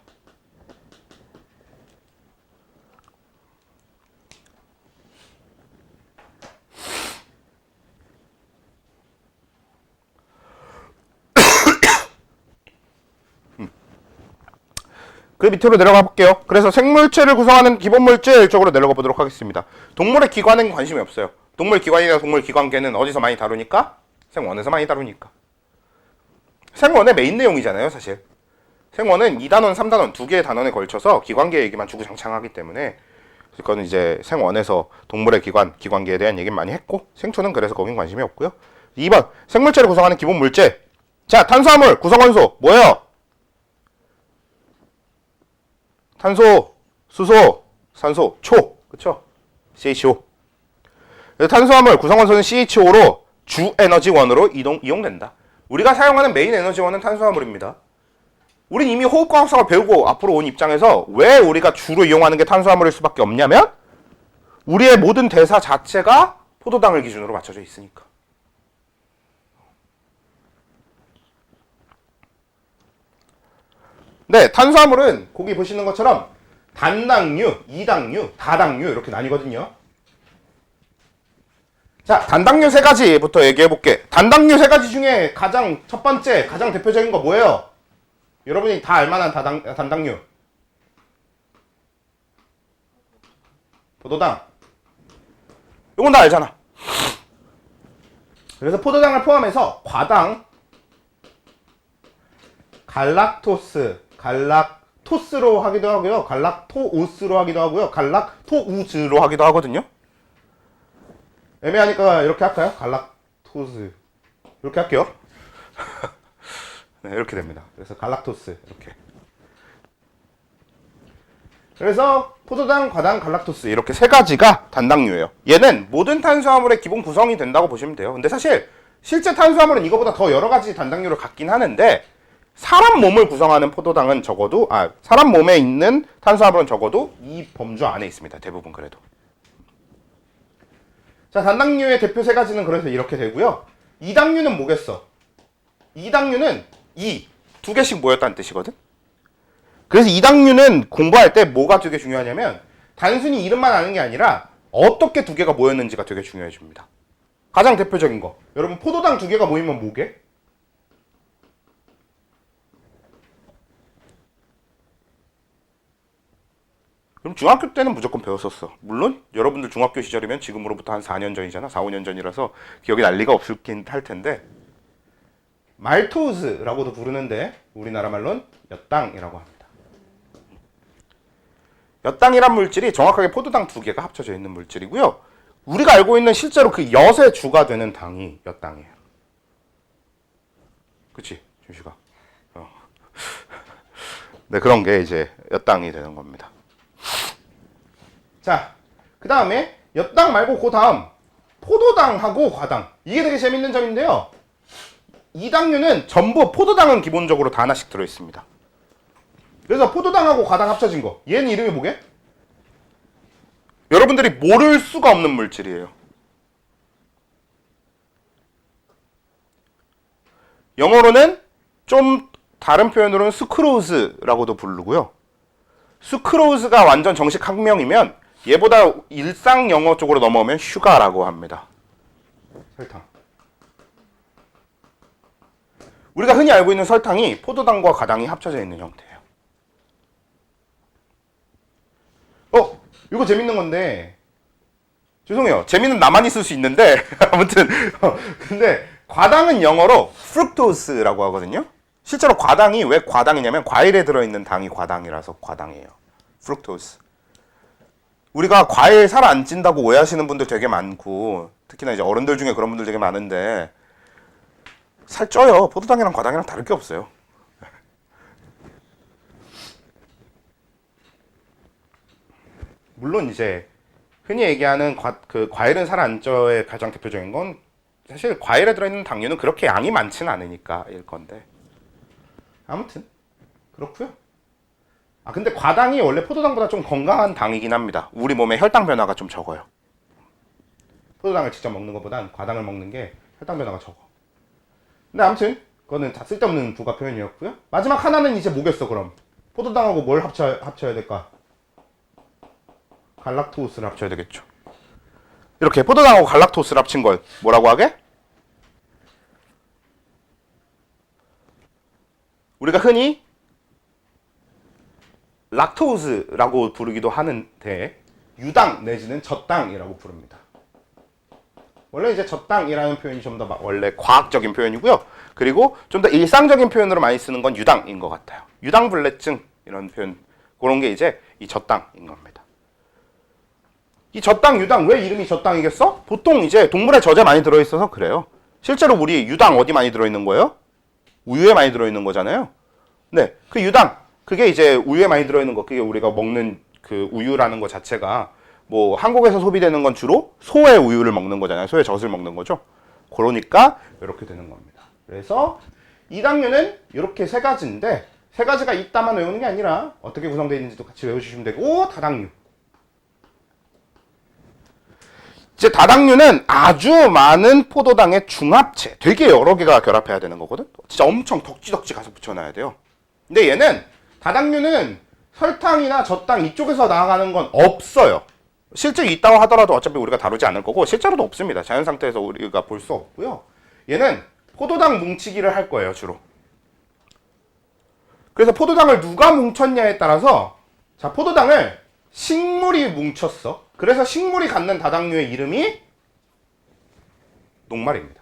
그 밑으로 내려가 볼게요. 그래서 생물체를 구성하는 기본 물질 쪽으로 내려가 보도록 하겠습니다. 동물의 기관에는 관심이 없어요. 동물 기관이나 동물 기관계는 어디서 많이 다루니까? 생원에서 많이 다루니까. 생원의 메인 내용이잖아요, 사실. 생원은 2단원, 3단원 두 개의 단원에 걸쳐서 기관계 얘기만 주구장창하기 때문에 그거는 이제 생원에서 동물의 기관, 기관계에 대한 얘기를 많이 했고 생초는 그래서 거긴 관심이 없고요. 2번, 생물체를 구성하는 기본 물질. 자, 탄수화물 구성원소 뭐예요? 탄소, 수소, 산소, 초. 그쵸? CHO. 탄수화물 구성원소는 CHO로 주 에너지원으로 이용된다. 우리가 사용하는 메인 에너지원은 탄수화물입니다. 우린 이미 호흡과학성을 배우고 앞으로 온 입장에서 왜 우리가 주로 이용하는 게 탄수화물일 수밖에 없냐면 우리의 모든 대사 자체가 포도당을 기준으로 맞춰져 있으니까. 네, 탄수화물은 거기 보시는 것처럼 단당류, 이당류, 다당류 이렇게 나뉘거든요. 자, 단당류 3가지부터 얘기해볼게. 단당류 3가지 중에 가장 첫 번째, 가장 대표적인 거 뭐예요? 여러분이 다 알만한 단당류. 포도당. 이건 다 알잖아. 그래서 포도당을 포함해서 과당, 갈락토스로 하기도 하고요. 갈락토오스로 하기도 하고요. 갈락토우즈로 하기도 하거든요. 애매하니까 이렇게 할까요? 갈락토스. 이렇게 할게요. 네, 이렇게 됩니다. 그래서 갈락토스 이렇게. 그래서 포도당, 과당, 갈락토스 이렇게 3가지가 단당류예요. 얘는 모든 탄수화물의 기본 구성이 된다고 보시면 돼요. 근데 사실 실제 탄수화물은 이거보다 더 여러 가지 단당류를 갖긴 하는데 사람 몸을 구성하는 포도당은 적어도 사람 몸에 있는 탄수화물은 적어도 이 범주 안에 있습니다. 대부분 그래도. 자, 단당류의 대표 3가지는 그래서 이렇게 되고요. 이당류는 뭐겠어? 이당류는 2개씩 모였다는 뜻이거든. 그래서 이당류는 공부할 때 뭐가 되게 중요하냐면 단순히 이름만 아는 게 아니라 어떻게 2개가 모였는지가 되게 중요해집니다. 가장 대표적인 거. 여러분 포도당 2개가 모이면 뭐게? 그럼 중학교 때는 무조건 배웠었어. 물론 여러분들 중학교 시절이면 지금으로부터 한 4년 전이잖아. 4, 5년 전이라서 기억이 날 리가 없을긴 할 텐데 말토우즈라고도 부르는데 우리나라 말로는 엿당이라고 합니다. 엿당이란 물질이 정확하게 포도당 2개가 합쳐져 있는 물질이고요. 우리가 알고 있는 실제로 그 엿의 주가 되는 당이 엿당이에요. 그치? 준식아. 네, 그런 게 이제 엿당이 되는 겁니다. 자, 그 다음에 엿당 말고 그 다음 포도당하고 과당. 이게 되게 재밌는 점인데요. 이당류는 전부 포도당은 기본적으로 다 하나씩 들어있습니다. 그래서 포도당하고 과당 합쳐진 거. 얘는 이름이 뭐게? 여러분들이 모를 수가 없는 물질이에요. 영어로는 좀 다른 표현으로는 스크로우즈라고도 부르고요. 스크로우즈가 완전 정식 학명이면 얘보다 일상 영어 쪽으로 넘어오면 슈가라고 합니다. 설탕. 우리가 흔히 알고 있는 설탕이 포도당과 과당이 합쳐져 있는 형태예요. 이거 재밌는 건데 죄송해요. 재미는 나만 있을 수 있는데 아무튼 근데 과당은 영어로 프룩토스라고 하거든요. 실제로 과당이 왜 과당이냐면 과일에 들어있는 당이 과당이라서 과당이에요. 프룩토스. 우리가 과일 살 안 찐다고 오해하시는 분들 되게 많고 특히나 이제 어른들 중에 그런 분들 되게 많은데 살 쪄요. 포도당이랑 과당이랑 다를 게 없어요. 물론 이제 흔히 얘기하는 과일은 살 안 쪄의 가장 대표적인 건 사실 과일에 들어있는 당류는 그렇게 양이 많지는 않으니까 일 건데 아무튼 그렇고요. 아 근데 과당이 원래 포도당보다 좀 건강한 당이긴 합니다. 우리 몸에 혈당 변화가 좀 적어요. 포도당을 직접 먹는 것보단 과당을 먹는 게 혈당 변화가 적어. 근데 아무튼 그거는 다 쓸데없는 부가 표현이었고요. 마지막 하나는 이제 뭐겠어 그럼? 포도당하고 뭘 합쳐야 될까? 갈락토스를 합쳐야 되겠죠. 이렇게 포도당하고 갈락토스를 합친 걸 뭐라고 하게? 우리가 흔히 락토스라고 부르기도 하는데 유당 내지는 젖당이라고 부릅니다. 원래 이제 젖당이라는 표현이 좀 더 원래 과학적인 표현이고요. 그리고 좀 더 일상적인 표현으로 많이 쓰는 건 유당인 것 같아요. 유당불내증 이런 표현 그런 게 이제 이 젖당인 겁니다. 이 젖당, 유당 왜 이름이 젖당이겠어? 보통 이제 동물의 젖에 많이 들어있어서 그래요. 실제로 우리 유당 어디 많이 들어있는 거예요? 우유에 많이 들어있는 거잖아요. 네, 그 유당 그게 이제 우유에 많이 들어있는 거 그게 우리가 먹는 그 우유라는 것 자체가 뭐 한국에서 소비되는 건 주로 소의 우유를 먹는 거잖아요. 소의 젖을 먹는 거죠. 그러니까 이렇게 되는 겁니다. 그래서 이 당류는 이렇게 세 가지인데 세 가지가 있다만 외우는 게 아니라 어떻게 구성되어 있는지도 같이 외워주시면 되고 다당류. 이제 다당류는 아주 많은 포도당의 중합체, 되게 여러 개가 결합해야 되는 거거든. 진짜 엄청 덕지덕지 가서 붙여놔야 돼요. 근데 얘는 다당류는 설탕이나 젖당 이쪽에서 나아가는 건 없어요. 실제 있다고 하더라도 어차피 우리가 다루지 않을 거고 실제로도 없습니다. 자연 상태에서 우리가 볼 수 없고요. 얘는 포도당 뭉치기를 할 거예요, 주로. 그래서 포도당을 누가 뭉쳤냐에 따라서 자, 포도당을 식물이 뭉쳤어. 그래서 식물이 갖는 다당류의 이름이 녹말입니다.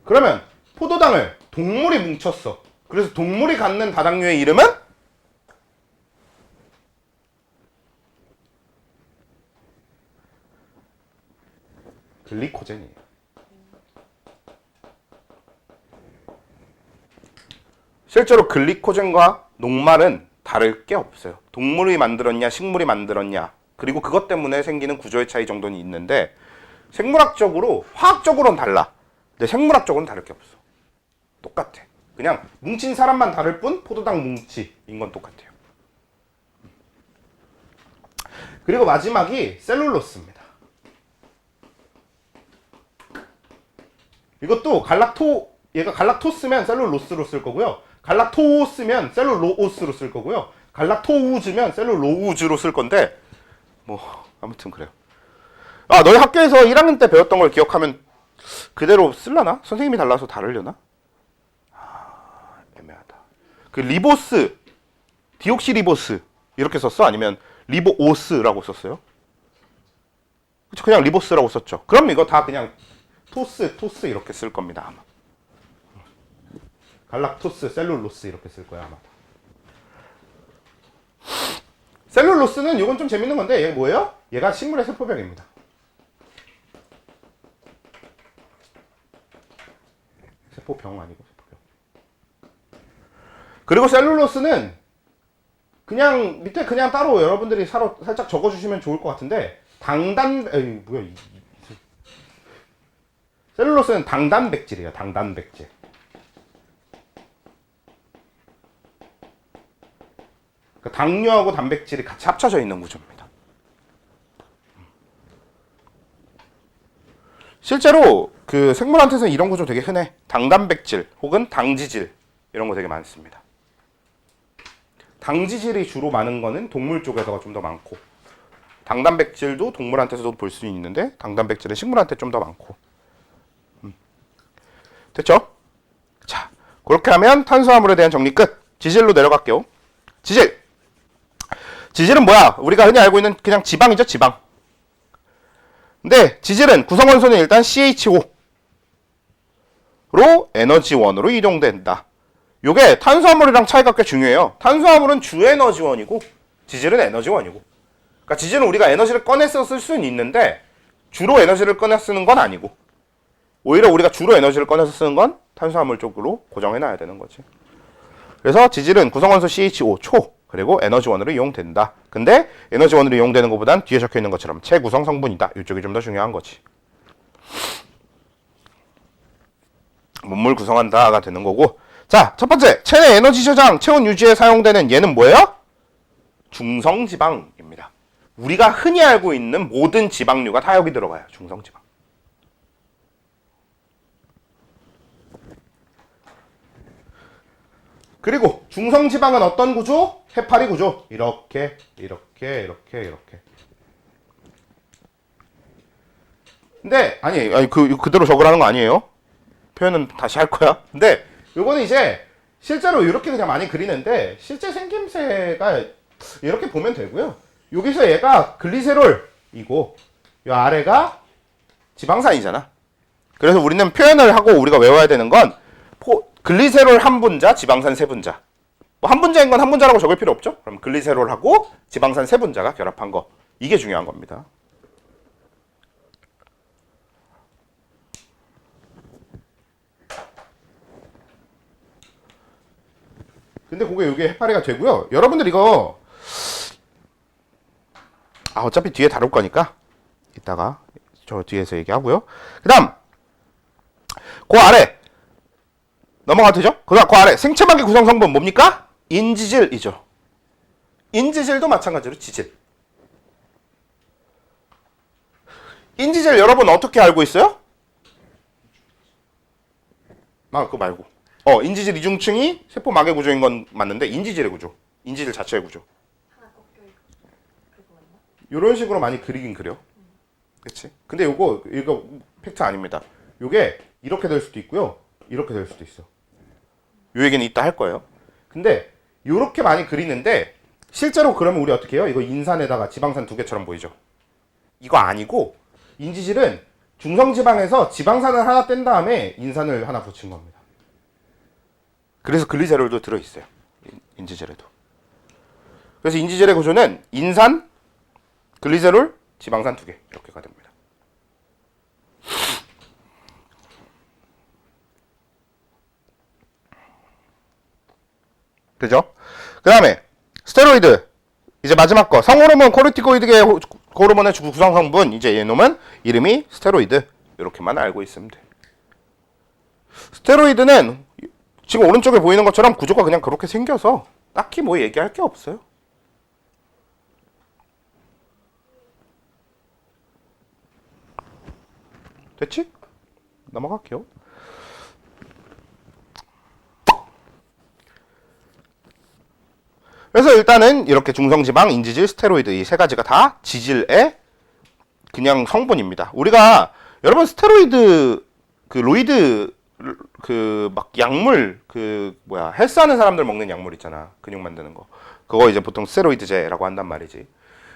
그러면 포도당을 동물이 뭉쳤어. 그래서 동물이 갖는 다당류의 이름은 글리코젠이에요. 실제로 글리코젠과 녹말은 다를 게 없어요. 동물이 만들었냐 식물이 만들었냐 그리고 그것 때문에 생기는 구조의 차이 정도는 있는데 생물학적으로 화학적으로는 달라. 근데 생물학적으로는 다를 게 없어. 똑같아. 그냥 뭉친 사람만 다를 뿐 포도당 뭉치인 건 똑같아요. 그리고 마지막이 셀룰로스입니다. 이것도 얘가 갈락토스면 셀룰로스로 쓸 거고요. 갈락토스면 셀룰로스로 쓸 거고요. 갈락토우즈면 셀룰로우즈로 쓸 건데 뭐 아무튼 그래요. 아, 너희 학교에서 1학년 때 배웠던 걸 기억하면 그대로 쓸라나? 선생님이 달라서 다르려나? 아, 애매하다. 그 리보스, 디옥시리보스 이렇게 썼어? 아니면 리보오스라고 썼어요? 그쵸, 그냥 리보스라고 썼죠. 그럼 이거 다 그냥 토스 이렇게 쓸 겁니다, 아마. 갈락토스, 셀룰로스 이렇게 쓸 거야, 아마. 셀룰로스는 이건 좀 재밌는 건데 얘 뭐예요? 얘가 식물의 세포벽입니다. 세포병 아니고 세포병. 그리고 셀룰로스는 그냥 밑에 그냥 따로 여러분들이 살짝 적어주시면 좋을 것 같은데 셀룰로스는 당단백질이에요. 당단백질. 그러니까 당류하고 단백질이 같이 합쳐져 있는 구조입니다. 실제로 그 생물한테서는 이런 구조 되게 흔해. 당단백질 혹은 당지질 이런 거 되게 많습니다. 당지질이 주로 많은 거는 동물 쪽에서가 좀 더 많고 당단백질도 동물한테서도 볼 수 있는데 당단백질은 식물한테 좀 더 많고 됐죠? 자, 그렇게 하면 탄수화물에 대한 정리 끝. 지질로 내려갈게요. 지질은 뭐야? 우리가 흔히 알고 있는 그냥 지방이죠, 지방. 근데 지질은 구성원소는 일단 CH5로 에너지원으로 이동된다. 요게 탄수화물이랑 차이가 꽤 중요해요. 탄수화물은 주에너지원이고 지질은 에너지원이고. 그러니까 지질은 우리가 에너지를 꺼내서 쓸 수는 있는데 주로 에너지를 꺼내 쓰는 건 아니고 오히려 우리가 주로 에너지를 꺼내서 쓰는 건 탄수화물 쪽으로 고정해놔야 되는 거지. 그래서 지질은 구성원소 CHO 초 그리고 에너지원으로 이용된다. 근데 에너지원으로 이용되는 것보단 뒤에 적혀 있는 것처럼 체구성 성분이다. 이쪽이 좀 더 중요한 거지. 몸물 구성한다가 되는 거고. 자, 첫 번째 체내 에너지 저장, 체온 유지에 사용되는 얘는 뭐예요? 중성지방입니다. 우리가 흔히 알고 있는 모든 지방류가 다 여기 들어가요. 중성지방. 그리고 중성지방은 어떤 구조? 해파리 구조. 이렇게. 근데 아니 그대로 적으라는 거 아니에요. 표현은 다시 할 거야. 근데 요거는 이제 실제로 이렇게 그냥 많이 그리는데 실제 생김새가 이렇게 보면 되고요. 여기서 얘가 글리세롤이고 요 아래가 지방산이잖아. 그래서 우리는 표현을 하고 우리가 외워야 되는 건 글리세롤 한 분자, 지방산 세 분자. 뭐 한 분자인 건 한 분자라고 적을 필요 없죠. 그럼 글리세롤하고 지방산 세 분자가 결합한 거. 이게 중요한 겁니다. 근데 그게 여기 해파리가 되고요. 여러분들 이거 어차피 뒤에 다룰 거니까 이따가 저 뒤에서 얘기하고요. 그 다음 그 아래 넘어가도 되죠? 그 아래 생체막의 구성 성분 뭡니까? 인지질이죠. 인지질도 마찬가지로 지질. 인지질 여러분 어떻게 알고 있어요? 그거 말고. 인지질 이중층이 세포막의 구조인 건 맞는데 인지질의 구조. 인지질 자체의 구조. 하나 꺾여 있고 그거 맞나? 이런 식으로 많이 그리긴 그려. 그치? 근데 이거 팩트 아닙니다. 요게 이렇게 될 수도 있고요. 이렇게 될 수도 있어. 요 얘기는 이따 할 거예요. 근데 요렇게 많이 그리는데 실제로 그러면 우리 어떻게 해요? 이거 인산에다가 지방산 두 개처럼 보이죠? 이거 아니고 인지질은 중성지방에서 지방산을 하나 뗀 다음에 인산을 하나 붙인 겁니다. 그래서 글리세롤도 들어있어요. 인지질에도. 그래서 인지질의 구조는 인산, 글리세롤, 지방산 두 개 이렇게가 됩니다. 그죠? 그 다음에 스테로이드 이제 마지막 거 성호르몬 코르티코이드계 호르몬의 구성 성분 이제 얘놈은 이름이 스테로이드 이렇게만 알고 있으면 돼. 스테로이드는 지금 오른쪽에 보이는 것처럼 구조가 그냥 그렇게 생겨서 딱히 뭐 얘기할 게 없어요. 됐지? 넘어갈게요. 그래서 일단은 이렇게 중성지방, 인지질, 스테로이드 이 세 가지가 다 지질의 그냥 성분입니다. 우리가 여러분 스테로이드 로이드 막 약물 헬스하는 사람들 먹는 약물 있잖아. 근육 만드는 거. 그거 이제 보통 스테로이드제라고 한단 말이지.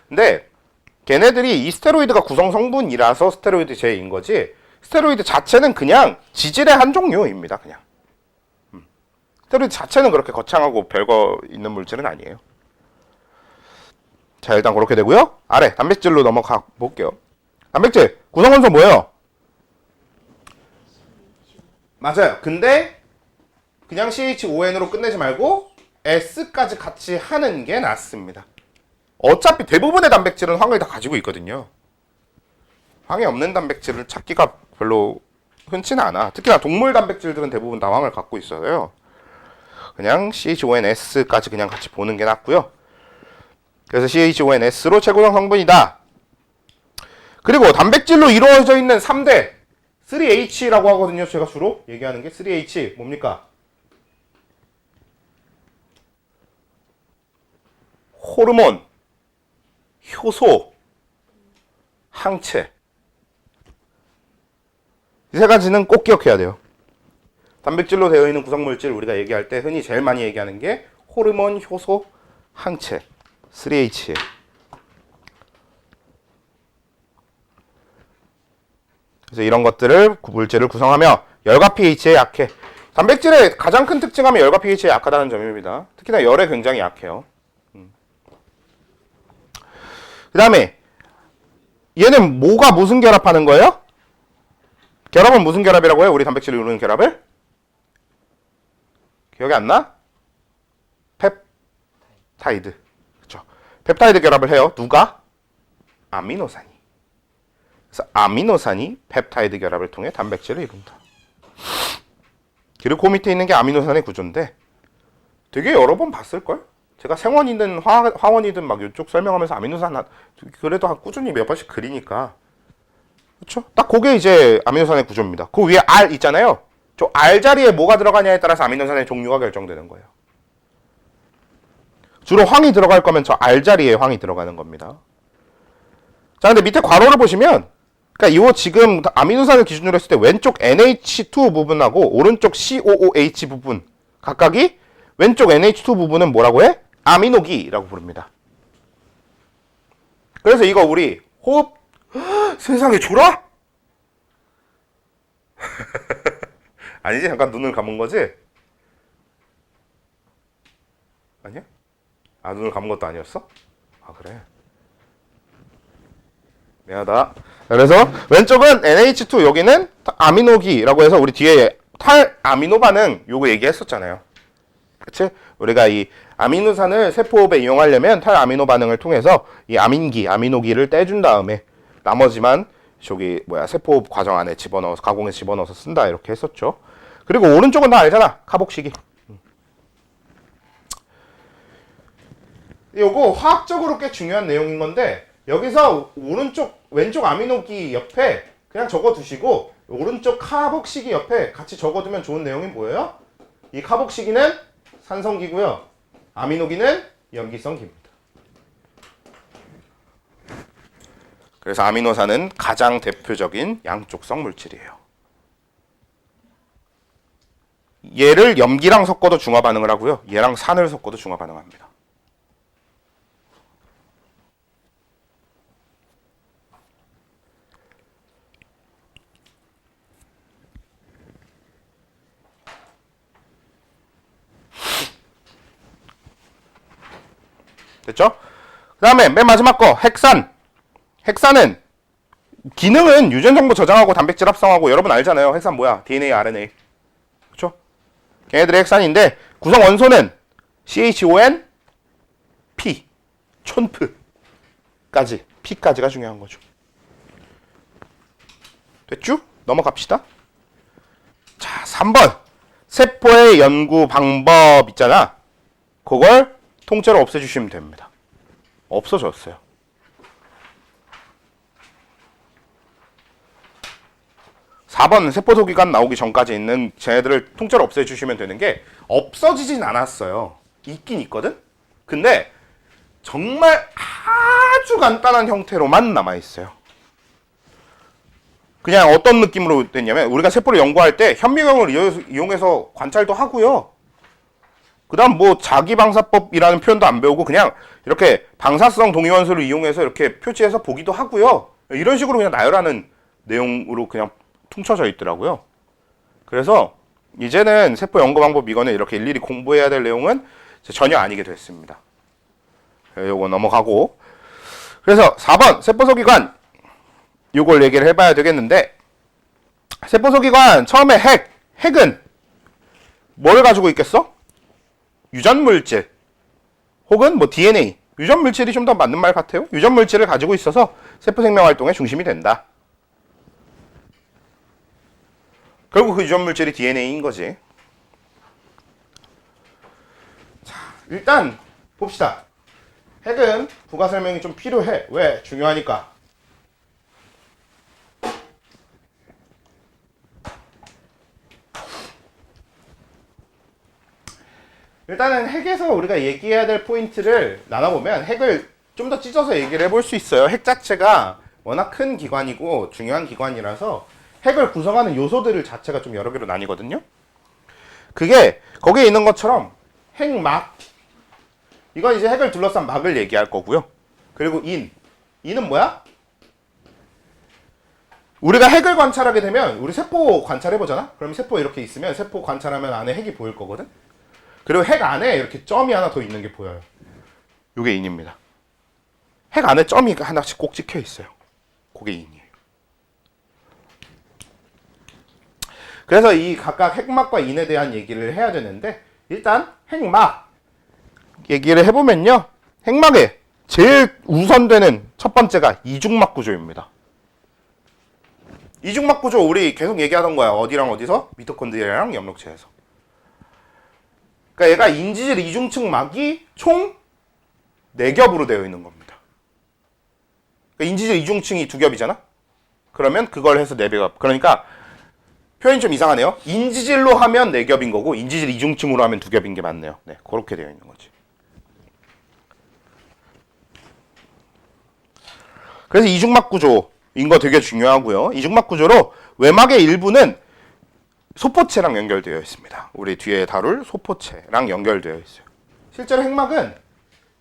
근데 걔네들이 이 스테로이드가 구성 성분이라서 스테로이드제인 거지. 스테로이드 자체는 그냥 지질의 한 종류입니다. 그냥. 스테로이드 자체는 그렇게 거창하고 별거 있는 물질은 아니에요. 자, 일단 그렇게 되고요. 아래 단백질로 넘어가 볼게요. 단백질 구성원소 뭐예요? 맞아요. 근데 그냥 CHON으로 끝내지 말고 S까지 같이 하는 게 낫습니다. 어차피 대부분의 단백질은 황을 다 가지고 있거든요. 황이 없는 단백질을 찾기가 별로 흔치는 않아. 특히나 동물 단백질들은 대부분 다 황을 갖고 있어요. 그냥 CHONS까지 그냥 같이 보는 게 낫고요. 그래서 CHONS로 최고성 성분이다. 그리고 단백질로 이루어져 있는 3대 3H라고 하거든요. 제가 주로 얘기하는 게 3H 뭡니까? 호르몬, 효소, 항체. 이 세 가지는 꼭 기억해야 돼요. 단백질로 되어 있는 구성물질 우리가 얘기할 때 흔히 제일 많이 얘기하는 게 호르몬, 효소, 항체 3H. 그래서 이런 것들을 물질을 구성하며 열과 pH에 약해. 단백질의 가장 큰 특징하면 열과 pH에 약하다는 점입니다. 특히나 열에 굉장히 약해요. 그 다음에 얘는 뭐가 무슨 결합하는 거예요? 결합은 무슨 결합이라고 해요? 우리 단백질을 이루는 결합을? 기억이 안 나? 펩타이드. 그렇죠? 펩타이드 결합을 해요. 누가? 아미노산이. 그래서 아미노산이 펩타이드 결합을 통해 단백질을 이룬다. 그리고 그 밑에 있는 게 아미노산의 구조인데 되게 여러 번 봤을걸? 제가 생원이든 화원이든 막 이쪽 설명하면서 아미노산 그래도 꾸준히 몇 번씩 그리니까 그렇죠? 딱 그게 이제 아미노산의 구조입니다. 그 위에 R 있잖아요. 저 R 자리에 뭐가 들어가냐에 따라서 아미노산의 종류가 결정되는 거예요. 주로 황이 들어갈 거면 저 R 자리에 황이 들어가는 겁니다. 자, 근데 밑에 괄호를 보시면 그러니까 이 지금 아미노산을 기준으로 했을 때 왼쪽 NH2 부분하고 오른쪽 COOH 부분 각각이 왼쪽 NH2 부분은 뭐라고 해? 아미노기라고 부릅니다. 그래서 이거 우리 호흡 세상에 졸아? 아니지? 잠깐 눈을 감은 거지? 아니야? 아, 눈을 감은 것도 아니었어? 아, 그래. 미안하다. 그래서 왼쪽은 NH2 여기는 아미노기라고 해서 우리 뒤에 탈아미노 반응 요거 얘기했었잖아요. 그치? 우리가 이 아미노산을 세포호흡에 이용하려면 탈아미노 반응을 통해서 이 아민기, 아미노기를 떼준 다음에 나머지만 저기 세포호흡 과정 안에 집어넣어서 가공에 집어넣어서 쓴다 이렇게 했었죠. 그리고 오른쪽은 다 알잖아. 카복식이. 요거 화학적으로 꽤 중요한 내용인 건데 여기서 왼쪽 아미노기 옆에 그냥 적어두시고 오른쪽 카복식이 옆에 같이 적어두면 좋은 내용이 뭐예요? 이 카복식이는 산성기고요. 아미노기는 염기성기입니다. 그래서 아미노산은 가장 대표적인 양쪽성 물질이에요. 얘를 염기랑 섞어도 중화 반응을 하고요. 얘랑 산을 섞어도 중화 반응합니다. 됐죠? 그 다음에 맨 마지막 거 핵산. 핵산은 기능은 유전 정보 저장하고 단백질 합성하고 여러분 알잖아요. 핵산 뭐야? DNA, RNA. 그렇죠? 걔네들의 핵산인데 구성 원소는 CHON, P, 촌프까지. P까지가 중요한 거죠. 됐죠? 넘어갑시다. 자, 3번. 세포의 연구 방법 있잖아. 그걸 통째로 없애주시면 됩니다. 없어졌어요. (4번) 세포소기관 나오기 전까지 있는 쟤네들을 통째로 없애주시면 되는 게 없어지진 않았어요. 있긴 있거든? 근데 정말 아주 간단한 형태로만 남아있어요. 그냥 어떤 느낌으로 됐냐면 우리가 세포를 연구할 때 현미경을 이용해서 관찰도 하고요. 그 다음 자기방사법이라는 표현도 안 배우고 그냥 이렇게 방사성 동위원소를 이용해서 이렇게 표지해서 보기도 하고요. 이런 식으로 그냥 나열하는 내용으로 그냥 퉁쳐져 있더라고요. 그래서 이제는 세포 연구 방법 이거는 이렇게 일일이 공부해야 될 내용은 전혀 아니게 됐습니다. 요거 넘어가고. 그래서 4번 세포소기관 요걸 얘기를 해봐야 되겠는데 세포소기관 처음에 핵은 뭘 가지고 있겠어? 유전물질 혹은 DNA 유전물질이 좀 더 맞는 말 같아요. 유전물질을 가지고 있어서 세포생명활동의 중심이 된다. 결국 그 유전물질이 DNA인 거지. 자, 일단 봅시다. 핵은 부가 설명이 좀 필요해. 왜? 중요하니까. 일단은 핵에서 우리가 얘기해야 될 포인트를 나눠보면 핵을 좀 더 찢어서 얘기를 해볼 수 있어요. 핵 자체가 워낙 큰 기관이고 중요한 기관이라서 핵을 구성하는 요소들 자체가 좀 여러 개로 나뉘거든요. 그게 거기에 있는 것처럼 핵막, 이건 이제 핵을 둘러싼 막을 얘기할 거고요. 그리고 인은 뭐야? 우리가 핵을 관찰하게 되면 우리 세포 관찰해보잖아? 그럼 세포 이렇게 있으면 세포 관찰하면 안에 핵이 보일 거거든? 그리고 핵 안에 이렇게 점이 하나 더 있는 게 보여요. 요게 인입니다. 핵 안에 점이 하나씩 꼭 찍혀 있어요. 그게 인이에요. 그래서 이 각각 핵막과 인에 대한 얘기를 해야 되는데 일단 핵막 얘기를 해보면요. 핵막에 제일 우선되는 첫 번째가 이중막 구조입니다. 이중막 구조 우리 계속 얘기하던 거야. 어디랑 어디서? 미토콘드리아랑 염록체에서. 그러니까 얘가 인지질 이중층 막이 총 4겹으로 되어 있는 겁니다. 그러니까 인지질 이중층이 2겹이잖아? 그러면 그걸 해서 4겹. 그러니까 표현이 좀 이상하네요. 인지질로 하면 4겹인 거고 인지질 이중층으로 하면 2겹인 게 맞네요. 네, 그렇게 되어 있는 거지. 그래서 이중막 구조인 거 되게 중요하고요. 이중막 구조로 외막의 일부는 소포체랑 연결되어 있습니다. 우리 뒤에 다룰 소포체랑 연결되어 있어요. 실제로 핵막은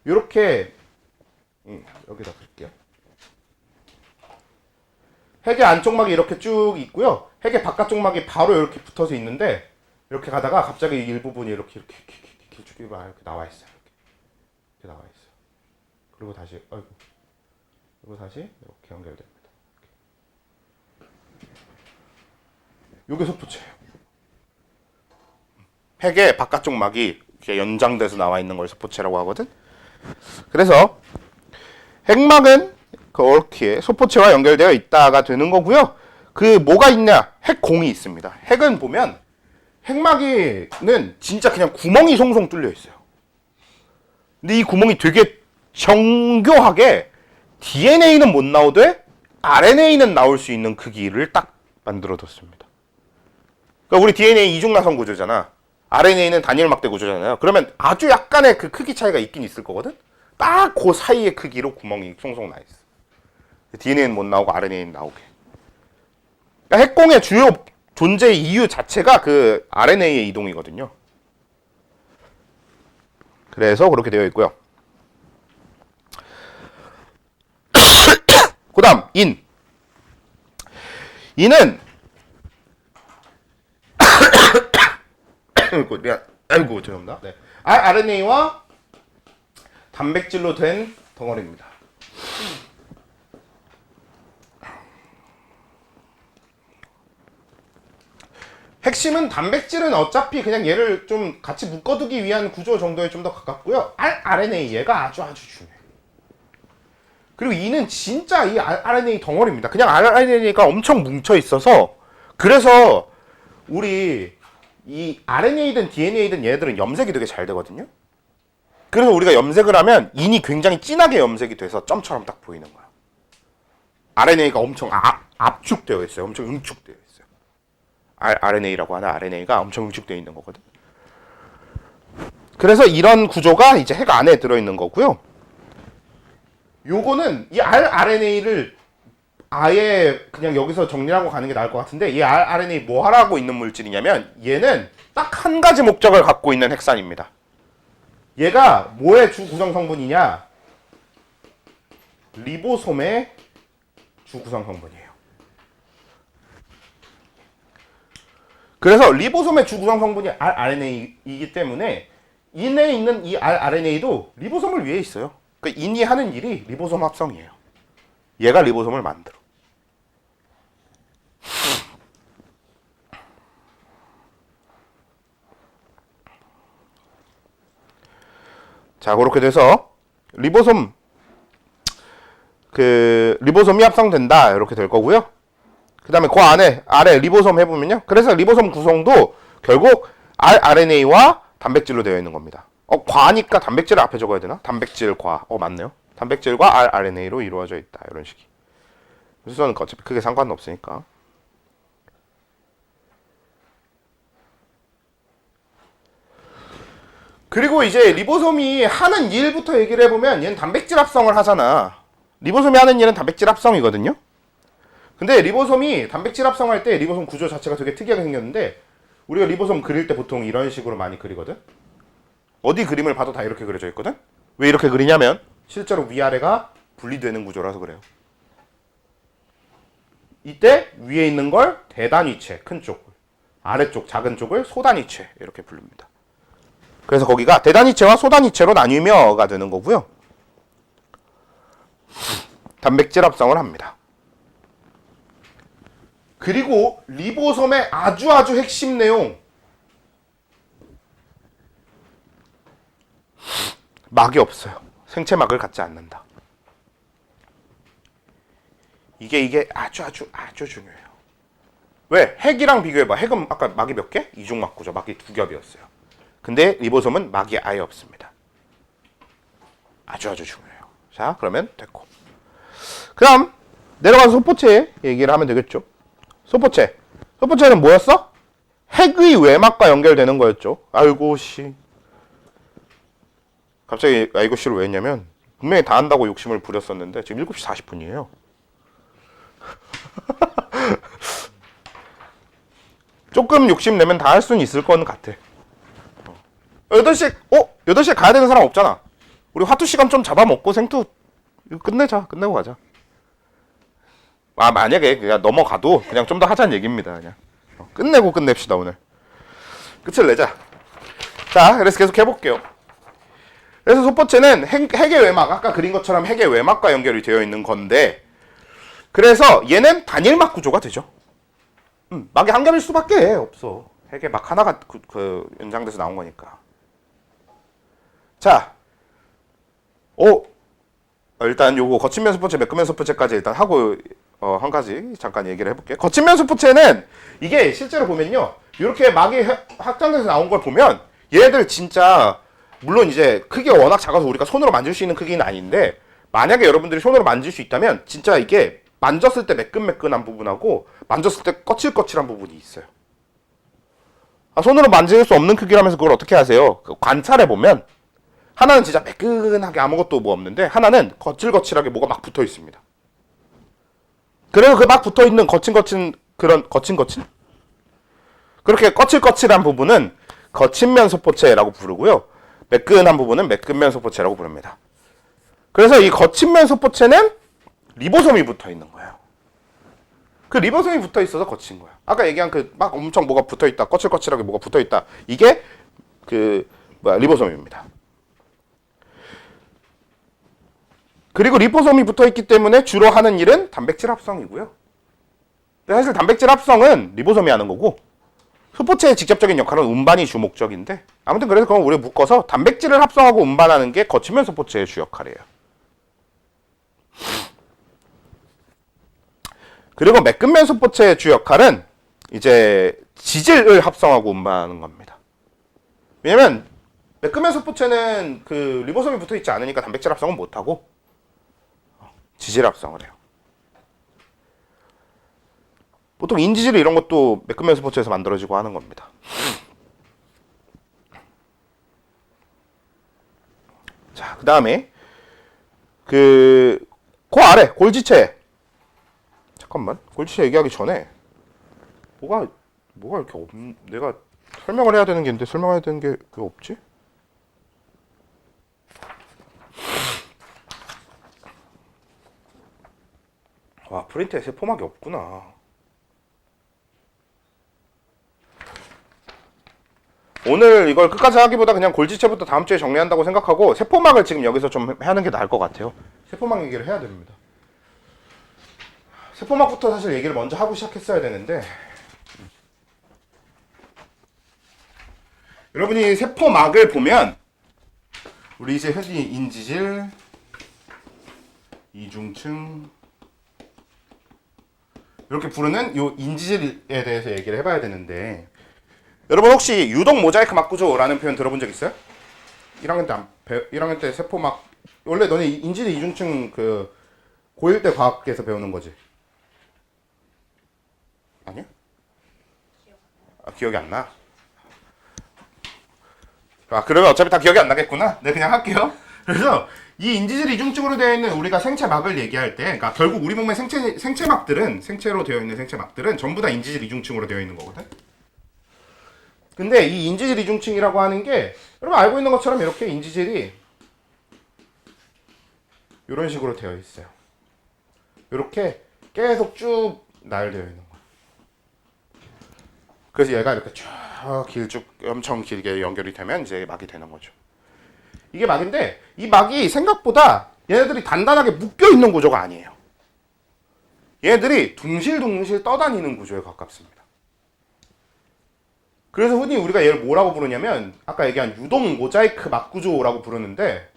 이렇게 여기다 볼게요. 핵의 안쪽 막이 이렇게 쭉 있고요. 핵의 바깥쪽 막이 바로 이렇게 붙어서 있는데 이렇게 가다가 갑자기 일부분이 이렇게 쭉 이렇게 나와 있어요. 이렇게 나와 있어요. 그리고 다시 그리고 다시 이렇게 연결됩니다. 요게 소포체예요. 핵의 바깥쪽 막이 이렇게 연장돼서 나와 있는 걸 소포체라고 하거든. 그래서 핵막은 그렇게 소포체와 연결되어 있다가 되는 거고요. 그 뭐가 있냐? 핵공이 있습니다. 핵은 보면 핵막이는 진짜 그냥 구멍이 송송 뚫려 있어요. 근데 이 구멍이 되게 정교하게 DNA는 못 나오되 RNA는 나올 수 있는 크기를 딱 만들어뒀습니다. 그러니까 우리 DNA 이중나선 구조잖아. RNA는 단일 막대 구조잖아요. 그러면 아주 약간의 그 크기 차이가 있긴 있을 거거든. 딱 그 사이의 크기로 구멍이 송송 나 있어. DNA는 못 나오고 RNA는 나오게. 그러니까 핵공의 주요 존재 이유 자체가 그 RNA의 이동이거든요. 그래서 그렇게 되어 있고요. 그 다음 인은 아이고 죄송합니다. 네. RNA와 단백질로 된 덩어리입니다. 핵심은 단백질은 어차피 그냥 얘를 좀 같이 묶어두기 위한 구조 정도에 좀 더 가깝고요. RNA 얘가 아주 중요해요. 그리고 이는 진짜 이 RNA 덩어리입니다. 그냥 RNA가 엄청 뭉쳐 있어서 그래서 우리 이 RNA든 DNA든 얘네들은 염색이 되게 잘 되거든요. 그래서 우리가 염색을 하면 인이 굉장히 진하게 염색이 돼서 점처럼 딱 보이는 거야. RNA가 엄청 압축되어 있어요. 엄청 응축되어 있어요. RNA라고 하는 RNA가 엄청 응축되어 있는 거거든. 그래서 이런 구조가 이제 핵 안에 들어있는 거고요. 요거는 이 RNA를 아예 그냥 여기서 정리하고 가는 게 나을 것 같은데 이 RNA 뭐 하라고 있는 물질이냐면 얘는 딱 한 가지 목적을 갖고 있는 핵산입니다. 얘가 뭐의 주 구성 성분이냐? 리보솜의 주 구성 성분이에요. 그래서 리보솜의 주 구성 성분이 RNA이기 때문에 인에 있는 이 RNA도 리보솜을 위해 있어요. 그러니까 인이 하는 일이 리보솜 합성이에요. 얘가 리보솜을 만들어. 자, 그렇게 돼서 리보솜이 합성된다 이렇게 될 거고요. 그 다음에 그 아래 리보솜 해보면요. 그래서 리보솜 구성도 결국 RNA와 단백질로 되어 있는 겁니다. 과니까 단백질을 앞에 적어야 되나? 단백질 과. 맞네요. 단백질과 RNA로 이루어져 있다. 이런 식이. 수소는 어차피 크게 상관은 없으니까. 그리고 이제 리보솜이 하는 일부터 얘기를 해보면 얘는 단백질 합성을 하잖아. 리보솜이 하는 일은 단백질 합성이거든요. 근데 리보솜이 단백질 합성할 때 리보솜 구조 자체가 되게 특이하게 생겼는데 우리가 리보솜 그릴 때 보통 이런 식으로 많이 그리거든. 어디 그림을 봐도 다 이렇게 그려져 있거든. 왜 이렇게 그리냐면 실제로 위아래가 분리되는 구조라서 그래요. 이때 위에 있는 걸 대단위체 큰 쪽, 아래쪽 작은 쪽을 소단위체 이렇게 부릅니다. 그래서 거기가 대단위체와 소단위체로 나뉘며가 되는 거고요. 단백질 합성을 합니다. 그리고 리보솜의 아주 핵심 내용 막이 없어요. 생체막을 갖지 않는다. 이게 아주 중요해요. 왜? 핵이랑 비교해봐. 핵은 아까 막이 몇 개? 이중막 구조. 막이 두 겹이었어요. 근데 리보솜은 막이 아예 없습니다. 아주 중요해요. 자, 그러면 됐고. 그럼 내려가서 소포체 얘기를 하면 되겠죠. 소포체는 뭐였어? 핵의 외막과 연결되는 거였죠. 아이고 씨. 갑자기 아이고 씨를 왜 했냐면 분명히 다 한다고 욕심을 부렸었는데 지금 7시 40분이에요. 조금 욕심내면 다 할 수는 있을 건 같아. 8시에 가야 되는 사람 없잖아. 우리 화투 시간 좀 잡아먹고 생투 이거 끝내고 가자. 아, 만약에 그냥 넘어가도 그냥 좀 더 하자는 얘기입니다. 그냥 끝내고 끝냅시다. 오늘 끝을 내자. 자, 그래서 계속 해볼게요. 그래서 소포체는 핵의 외막, 아까 그린 것처럼 핵의 외막과 연결이 되어 있는 건데, 그래서 얘는 단일막 구조가 되죠. 막이 한 겹일 수밖에 없어. 핵의 막 하나가 연장돼서 나온 거니까. 자, 일단 요거 거친면 소포체, 매끈면 소포체까지 일단 하고 한 가지 잠깐 얘기를 해볼게요. 거친면 소포체는 이게 실제로 보면요, 이렇게 막이 확장돼서 나온 걸 보면 얘네들 진짜 물론 이제 크기가 워낙 작아서 우리가 손으로 만질 수 있는 크기는 아닌데, 만약에 여러분들이 손으로 만질 수 있다면 진짜 이게 만졌을 때 매끈매끈한 부분하고 만졌을 때 거칠거칠한 부분이 있어요. 손으로 만질 수 없는 크기라면서 그걸 어떻게 하세요? 관찰해 보면 하나는 진짜 매끈하게 아무것도 뭐 없는데 하나는 거칠거칠하게 뭐가 막 붙어 있습니다. 그래서 그 막 붙어 있는 거친 그렇게 거칠거칠한 부분은 거친면 소포체라고 부르고요. 매끈한 부분은 매끈면 소포체라고 부릅니다. 그래서 이 거친면 소포체는 리보솜이 붙어 있는 거예요. 그 리보솜이 붙어 있어서 거친 거야. 아까 얘기한 그 막 엄청 뭐가 붙어 있다, 거칠거칠하게 뭐가 붙어 있다. 이게 리보솜입니다. 그리고 리보솜이 붙어 있기 때문에 주로 하는 일은 단백질 합성이고요. 근데 사실 단백질 합성은 리보솜이 하는 거고, 소포체의 직접적인 역할은 운반이 주 목적인데, 아무튼 그래서 그건 우리 묶어서 단백질을 합성하고 운반하는 게 거치면 소포체의 주 역할이에요. 그리고 매끈면 소포체의 주 역할은 이제 지질을 합성하고 운반하는 겁니다. 왜냐면 매끈면 소포체는 그 리보솜이 붙어 있지 않으니까 단백질 합성은 못 하고 지질 합성을 해요. 보통 인지질 이런 것도 매끈면 소포체에서 만들어지고 하는 겁니다. 자, 그 다음에 그 아래 골지체. 잠깐만, 골지체 얘기하기 전에 뭐가 이렇게 내가 설명을 해야 되는 게 있는데 설명해야 되는 게 왜 없지? 와, 프린트에 세포막이 없구나. 오늘 이걸 끝까지 하기보다 그냥 골지체부터 다음 주에 정리한다고 생각하고 세포막을 지금 여기서 좀 하는 게 나을 것 같아요. 세포막 얘기를 해야 됩니다. 세포막부터 사실 얘기를 먼저 하고 시작했어야 되는데, 여러분이 세포막을 보면 우리 이제 흔히 인지질, 이중층 이렇게 부르는 요 인지질에 대해서 얘기를 해봐야 되는데, 여러분 혹시 유동 모자이크 막 구조라는 표현 들어본 적 있어요? 1학년 때 세포막, 원래 너네 인지질 이중층 그 고1 때 과학에서 배우는 거지? 아니야? 기억이 안 나? 그러면 어차피 다 기억이 안 나겠구나. 네, 그냥 할게요. 그래서 이 인지질 이중증으로 되어 있는 우리가 생체막을 얘기할 때, 그러니까 결국 우리 몸의 생체막들은, 생체로 되어 있는 생체막들은 전부 다 인지질 이중증으로 되어 있는 거거든. 근데 이 인지질 이중층이라고 하는 게 여러분 알고 있는 것처럼 이렇게 인지질이 이런 식으로 되어 있어요. 이렇게 계속 쭉 나열되어 있는 거예요. 그래서 얘가 이렇게 쭉 엄청 길게 연결이 되면 이제 막이 되는 거죠. 이게 막인데 이 막이 생각보다 얘네들이 단단하게 묶여 있는 구조가 아니에요. 얘네들이 둥실둥실 떠다니는 구조에 가깝습니다. 그래서 흔히 우리가 얘를 뭐라고 부르냐면 아까 얘기한 유동 모자이크 막 구조라고 부르는데,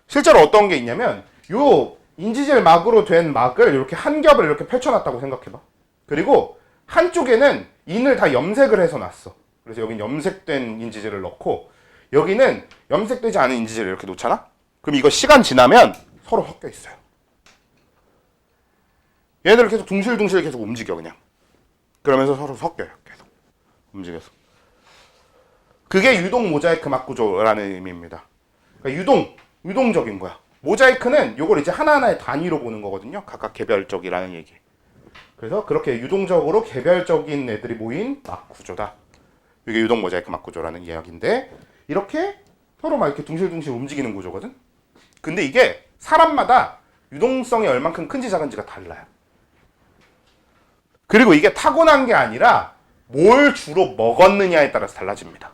실제로 어떤 게 있냐면 요 인지질 막으로 된 막을 이렇게 한 겹을 이렇게 펼쳐놨다고 생각해봐. 그리고 한쪽에는 인을 다 염색을 해서 놨어. 그래서 여긴 염색된 인지질을 넣고 여기는 염색되지 않은 인지질을 이렇게 놓잖아? 그럼 이거 시간 지나면 서로 섞여 있어요. 얘네들 계속 둥실둥실 계속 움직여 그냥. 그러면서 서로 섞여요. 계속 움직여서. 그게 유동 모자이크 막 구조라는 의미입니다. 그러니까 유동적인 거야. 모자이크는 요걸 이제 하나하나의 단위로 보는 거거든요. 각각 개별적이라는 얘기. 그래서 그렇게 유동적으로 개별적인 애들이 모인 막 구조다. 이게 유동 모자이크 막 구조라는 이야기인데 이렇게 서로 막 이렇게 둥실둥실 움직이는 구조거든. 근데 이게 사람마다 유동성이 얼만큼 큰지 작은지가 달라요. 그리고 이게 타고난 게 아니라 뭘 주로 먹었느냐에 따라서 달라집니다.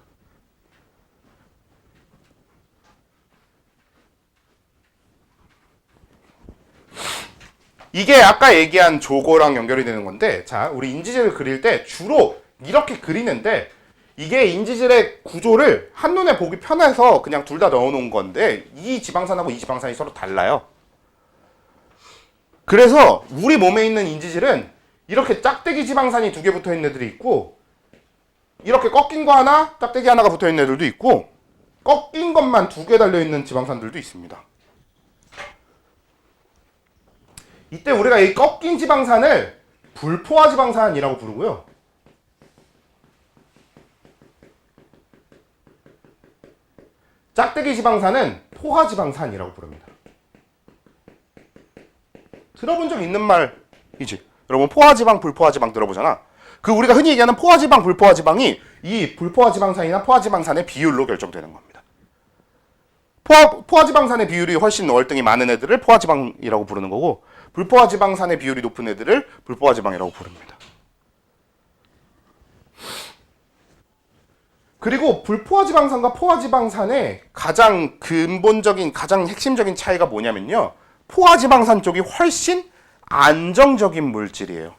이게 아까 얘기한 조거랑 연결이 되는 건데, 자, 우리 인지질을 그릴 때 주로 이렇게 그리는데, 이게 인지질의 구조를 한눈에 보기 편해서 그냥 둘 다 넣어놓은 건데, 이 지방산하고 이 지방산이 서로 달라요. 그래서 우리 몸에 있는 인지질은 이렇게 짝대기 지방산이 두 개 붙어 있는 애들이 있고, 이렇게 꺾인 거 하나, 짝대기 하나가 붙어 있는 애들도 있고, 꺾인 것만 두 개 달려 있는 지방산들도 있습니다. 이때 우리가 이 꺾인 지방산을 불포화 지방산이라고 부르고요. 짝대기 지방산은 포화 지방산이라고 부릅니다. 들어본 적 있는 말이지. 여러분 포화 지방, 불포화 지방 들어보잖아. 그 우리가 흔히 얘기하는 포화 지방, 불포화 지방이 이 불포화 지방산이나 포화 지방산의 비율로 결정되는 겁니다. 포화 지방산의 비율이 훨씬 월등히 많은 애들을 포화 지방이라고 부르는 거고, 불포화 지방산의 비율이 높은 애들을 불포화 지방이라고 부릅니다. 그리고 불포화 지방산과 포화 지방산의 가장 근본적인, 가장 핵심적인 차이가 뭐냐면요. 포화 지방산 쪽이 훨씬 안정적인 물질이에요.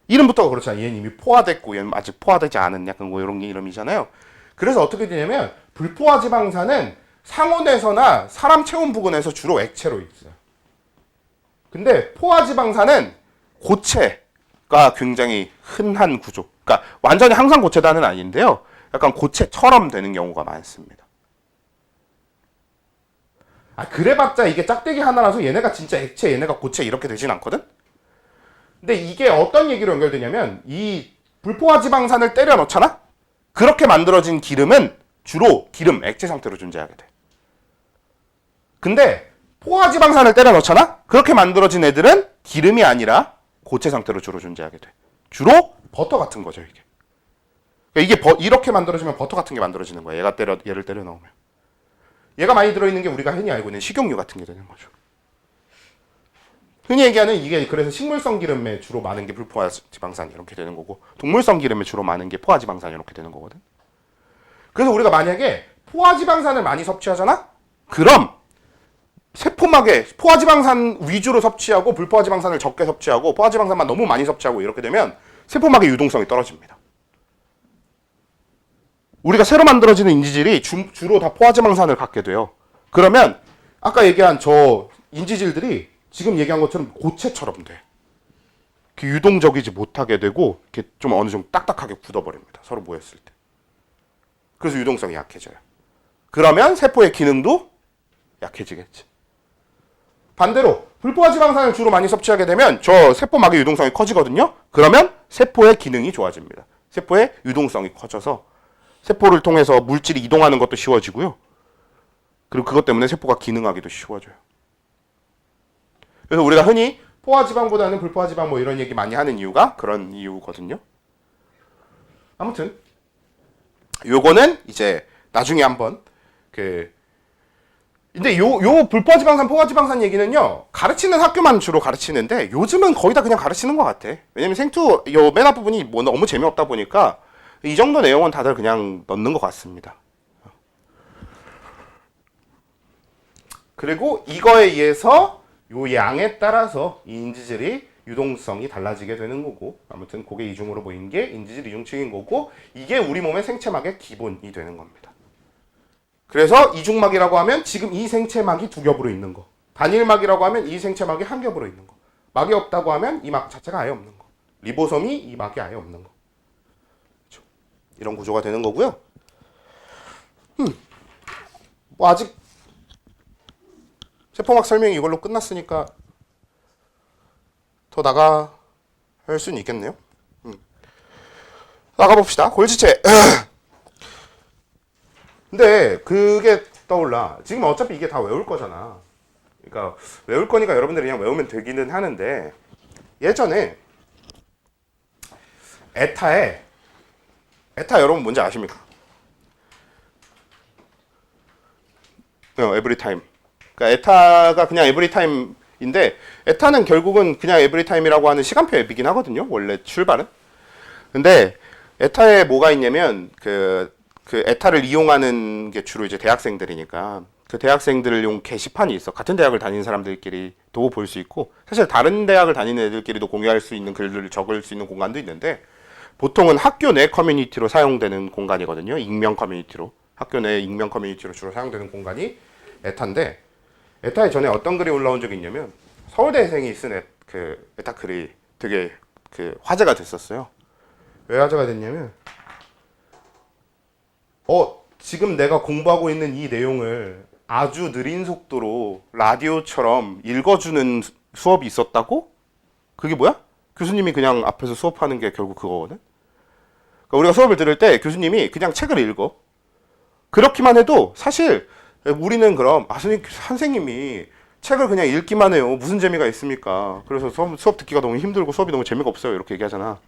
이름부터가 그렇잖아요. 얘는 이미 포화됐고 얘는 아직 포화되지 않은 약간 뭐 이런 이름이잖아요. 그래서 어떻게 되냐면 불포화 지방산은 상온에서나 사람 체온 부근에서 주로 액체로 있어요. 근데 포화 지방산은 고체가 굉장히 흔한 구조. 그러니까 완전히 항상 고체다는 아닌데요. 약간 고체처럼 되는 경우가 많습니다. 그래봤자 이게 짝대기 하나라서 얘네가 진짜 액체, 얘네가 고체 이렇게 되진 않거든? 근데 이게 어떤 얘기로 연결되냐면 이 불포화 지방산을 때려 넣잖아? 그렇게 만들어진 기름은 주로 기름, 액체 상태로 존재하게 돼. 근데 포화 지방산을 때려 넣잖아? 그렇게 만들어진 애들은 기름이 아니라 고체 상태로 주로 존재하게 돼. 주로 버터 같은 거죠, 이게. 그러니까 이게 이렇게 만들어지면 버터 같은 게 만들어지는 거야. 얘를 때려 넣으면. 얘가 많이 들어있는 게 우리가 흔히 알고 있는 식용유 같은 게 되는 거죠. 흔히 얘기하는 이게 그래서 식물성 기름에 주로 많은 게 불포화 지방산 이렇게 되는 거고, 동물성 기름에 주로 많은 게 포화 지방산 이렇게 되는 거거든. 그래서 우리가 만약에 포화 지방산을 많이 섭취하잖아? 그럼 세포막에 포화 지방산 위주로 섭취하고 불포화 지방산을 적게 섭취하고 포화 지방산만 너무 많이 섭취하고 이렇게 되면 세포막의 유동성이 떨어집니다. 우리가 새로 만들어지는 인지질이 주로 다 포화 지방산을 갖게 돼요. 그러면 아까 얘기한 저 인지질들이 지금 얘기한 것처럼 고체처럼 돼. 유동적이지 못하게 되고 이렇게 좀 어느 정도 딱딱하게 굳어버립니다. 서로 모였을 때. 그래서 유동성이 약해져요. 그러면 세포의 기능도 약해지겠지. 반대로 불포화 지방산을 주로 많이 섭취하게 되면 저 세포막의 유동성이 커지거든요. 그러면 세포의 기능이 좋아집니다. 세포의 유동성이 커져서 세포를 통해서 물질이 이동하는 것도 쉬워지고요. 그리고 그것 때문에 세포가 기능하기도 쉬워져요. 그래서 우리가 흔히 포화 지방보다는 불포화 지방 뭐 이런 얘기 많이 하는 이유가 그런 이유거든요. 아무튼 요거는 이제 나중에 한번 근데 요 불포화 지방산, 포화 지방산 얘기는요, 가르치는 학교만 주로 가르치는데, 요즘은 거의 다 그냥 가르치는 것 같아. 왜냐면 생투, 요 맨 앞부분이 뭐 너무 재미없다 보니까, 이 정도 내용은 다들 그냥 넣는 것 같습니다. 그리고 이거에 의해서, 요 양에 따라서 이 인지질이 유동성이 달라지게 되는 거고, 아무튼 그게 이중으로 보이는 게 인지질 이중층인 거고, 이게 우리 몸의 생체막의 기본이 되는 겁니다. 그래서 이중막이라고 하면 지금 이 생체막이 두 겹으로 있는 거. 단일막이라고 하면 이 생체막이 한 겹으로 있는 거. 막이 없다고 하면 이 막 자체가 아예 없는 거. 리보솜이 이 막이 아예 없는 거. 그렇죠? 이런 구조가 되는 거고요. 뭐 아직 세포막 설명이 이걸로 끝났으니까 더 나가 할 수는 있겠네요. 나가봅시다. 골지체. 근데 그게 떠올라. 지금 어차피 이게 다 외울 거잖아. 그러니까 외울 거니까 여러분들이 그냥 외우면 되기는 하는데 예전에 에타 여러분 뭔지 아십니까? 에브리타임. 그러니까 에타가 그냥 에브리타임인데 에타는 결국은 그냥 에브리타임이라고 하는 시간표 앱이긴 하거든요. 원래 출발은. 근데 에타에 뭐가 있냐면 그 에타를 이용하는 게 주로 이제 대학생들이니까 그 대학생들용 게시판이 있어. 같은 대학을 다니는 사람들끼리도 볼 수 있고 사실 다른 대학을 다니는 애들끼리도 공유할 수 있는 글들을 적을 수 있는 공간도 있는데 보통은 학교 내 커뮤니티로 사용되는 공간이거든요. 익명 커뮤니티로. 학교 내 익명 커뮤니티로 주로 사용되는 공간이 에타인데 에타에 전에 어떤 글이 올라온 적이 있냐면 서울대생이 쓴 에타 글이 되게 화제가 됐었어요. 왜 화제가 됐냐면 지금 내가 공부하고 있는 이 내용을 아주 느린 속도로 라디오처럼 읽어주는 수업이 있었다고? 그게 뭐야? 교수님이 그냥 앞에서 수업하는 게 결국 그거거든? 그러니까 우리가 수업을 들을 때 교수님이 그냥 책을 읽어. 그렇기만 해도 사실 우리는 그럼 선생님이 책을 그냥 읽기만 해요. 무슨 재미가 있습니까? 그래서 수업 듣기가 너무 힘들고 수업이 너무 재미가 없어요. 이렇게 얘기하잖아.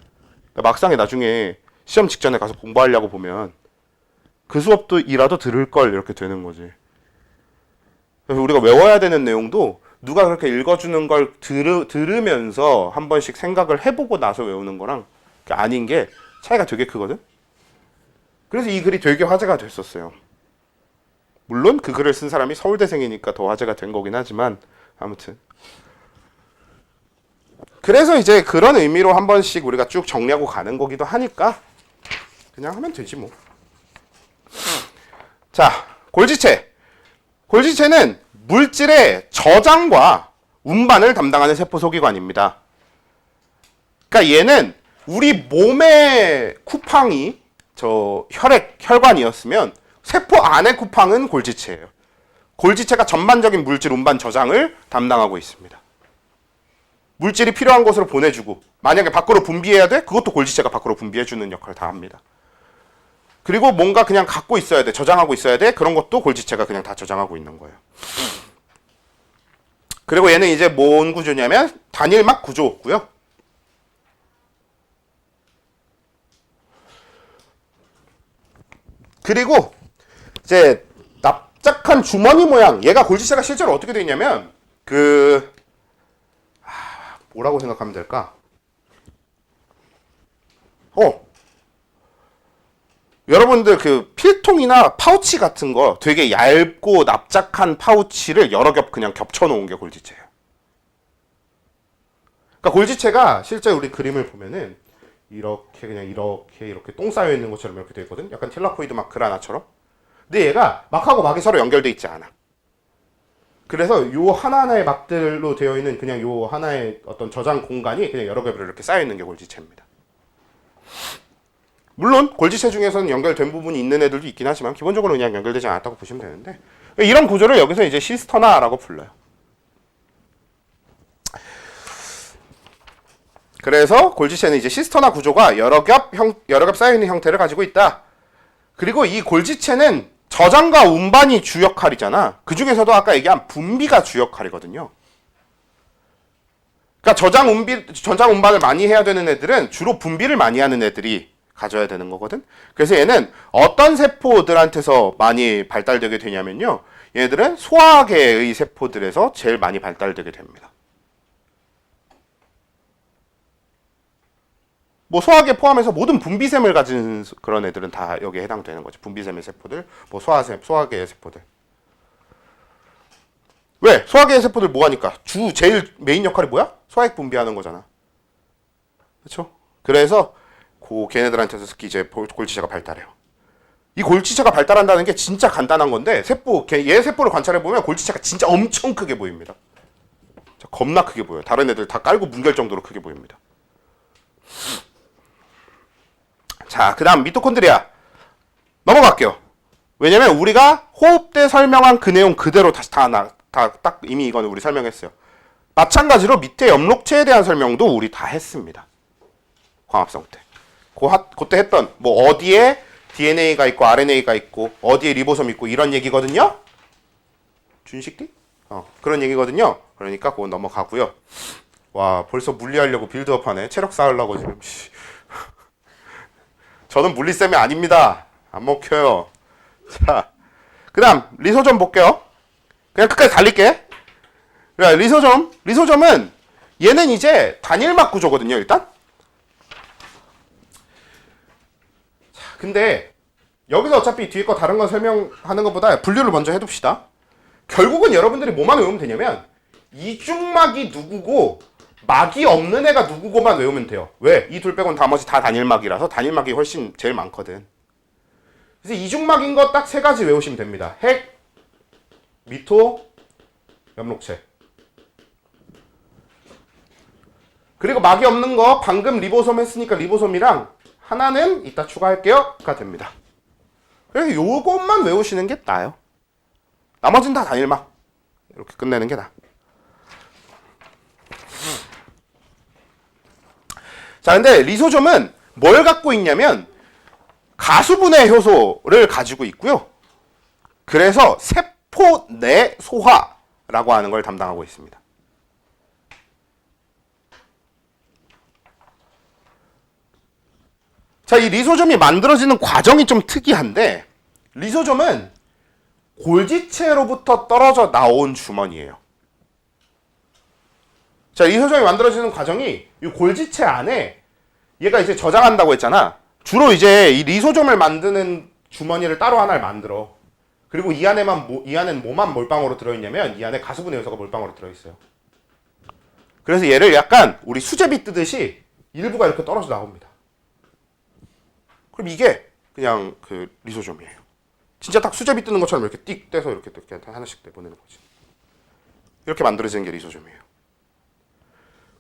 막상에 나중에 시험 직전에 가서 공부하려고 보면 그 수업도 이라도 들을 걸 이렇게 되는 거지. 그래서 우리가 외워야 되는 내용도 누가 그렇게 읽어주는 걸 들으면서 한 번씩 생각을 해보고 나서 외우는 거랑 아닌 게 차이가 되게 크거든. 그래서 이 글이 되게 화제가 됐었어요. 물론 그 글을 쓴 사람이 서울대생이니까 더 화제가 된 거긴 하지만 아무튼 그래서 이제 그런 의미로 한 번씩 우리가 쭉 정리하고 가는 거기도 하니까 그냥 하면 되지 뭐. 자, 골지체. 골지체는 물질의 저장과 운반을 담당하는 세포 소기관입니다. 그러니까 얘는 우리 몸의 쿠팡이 저 혈관이었으면 세포 안의 쿠팡은 골지체예요. 골지체가 전반적인 물질 운반 저장을 담당하고 있습니다. 물질이 필요한 곳으로 보내주고 만약에 밖으로 분비해야 돼? 그것도 골지체가 밖으로 분비해주는 역할을 다 합니다. 그리고 뭔가 그냥 갖고 있어야 돼. 저장하고 있어야 돼. 그런 것도 골지체가 그냥 다 저장하고 있는 거예요. 그리고 얘는 이제 뭔 구조냐면 단일막 구조고요. 그리고 이제 납작한 주머니 모양. 얘가 골지체가 실제로 어떻게 되어 있냐면 뭐라고 생각하면 될까? 여러분들 그 필통이나 파우치 같은 거 되게 얇고 납작한 파우치를 여러 겹 그냥 겹쳐 놓은 게 골지체예요. 그러니까 골지체가 실제 우리 그림을 보면은 이렇게 그냥 이렇게 똥 쌓여 있는 것처럼 이렇게 되어 있거든. 약간 틸라코이드 막 그라나처럼. 근데 얘가 막하고 막이 서로 연결돼 있지 않아. 그래서 요 하나하나의 막들로 되어 있는 그냥 요 하나의 어떤 저장 공간이 그냥 여러 겹으로 이렇게 쌓여 있는 게 골지체입니다. 물론 골지체 중에서는 연결된 부분이 있는 애들도 있긴 하지만 기본적으로 그냥 연결되지 않았다고 보시면 되는데 이런 구조를 여기서 이제 시스터나라고 불러요. 그래서 골지체는 이제 시스터나 구조가 여러 겹 쌓여있는 형태를 가지고 있다. 그리고 이 골지체는 저장과 운반이 주 역할이잖아. 그 중에서도 아까 얘기한 분비가 주 역할이거든요. 그러니까 저장 운반을 많이 해야 되는 애들은 주로 분비를 많이 하는 애들이 가져야 되는 거거든. 그래서 얘는 어떤 세포들한테서 많이 발달되게 되냐면요. 얘들은 소화계의 세포들에서 제일 많이 발달되게 됩니다. 뭐 소화계 포함해서 모든 분비샘을 가진 그런 애들은 다 여기에 해당되는 거죠. 분비샘의 세포들, 뭐 소화계의 세포들. 왜? 소화계의 세포들 뭐 하니까? 제일 메인 역할이 뭐야? 소화액 분비하는 거잖아. 그렇죠? 그래서 걔네들한테서 특히 이제 골지체가 발달해요. 이 골지체가 발달한다는 게 진짜 간단한 건데 세포, 얘 세포를 관찰해 보면 골지체가 진짜 엄청 크게 보입니다. 겁나 크게 보여요. 다른 애들 다 깔고 뭉갤 정도로 크게 보입니다. 자, 그 다음 미토콘드리아 넘어갈게요. 왜냐면 우리가 호흡 때 설명한 그 내용 그대로 다시 딱 이미 이거는 우리 설명했어요. 마찬가지로 밑에 엽록체에 대한 설명도 우리 다 했습니다. 광합성 때. 그때 했던 뭐 어디에 DNA가 있고 RNA가 있고 어디에 리보솜 있고 이런 얘기거든요. 준식디? 그런 얘기거든요. 그러니까 그건 넘어가고요. 와, 벌써 물리하려고 빌드업 하네. 체력 쌓으려고 지금. 저는 물리쌤이 아닙니다. 안 먹혀요. 자, 그 다음 리소점 볼게요. 그냥 끝까지 달릴게. 리소점은 얘는 이제 단일막 구조거든요. 일단. 자, 근데 여기서 어차피 뒤에 거 다른 거 설명하는 것보다 분류를 먼저 해둡시다. 결국은 여러분들이 뭐만 외우면 되냐면 이중막이 누구고 막이 없는 애가 누구고만 외우면 돼요. 왜? 이 둘 빼고는 나머지 다 단일막이라서 단일막이 훨씬 제일 많거든. 그래서 이중막인 거 딱 세 가지 외우시면 됩니다. 핵, 미토, 엽록체. 그리고 막이 없는 거 방금 리보솜 했으니까 리보솜이랑 하나는 이따 추가할게요.가 됩니다. 그래서 요것만 외우시는 게 나아요. 나머지는 다 단일막. 이렇게 끝내는 게 나아. 자, 근데 리소좀은 뭘 갖고 있냐면 가수분해 효소를 가지고 있고요. 그래서 세포 내 소화라고 하는 걸 담당하고 있습니다. 자, 이 리소좀이 만들어지는 과정이 좀 특이한데 리소좀은 골지체로부터 떨어져 나온 주머니예요. 자, 리소좀이 만들어지는 과정이 이 골지체 안에 얘가 이제 저장한다고 했잖아. 주로 이제 이 리소좀을 만드는 주머니를 따로 하나를 만들어. 그리고 이 안에는 뭐만 몰빵으로 들어있냐면 이 안에 가수분해 요소가 몰빵으로 들어있어요. 그래서 얘를 약간 우리 수제비 뜨듯이 일부가 이렇게 떨어져 나옵니다. 그럼 이게 그냥 그 리소좀이에요. 진짜 딱 수제비 뜨는 것처럼 이렇게 띡 떼서 이렇게 하나씩 내보내는 거지. 이렇게 만들어지는 게 리소좀이에요.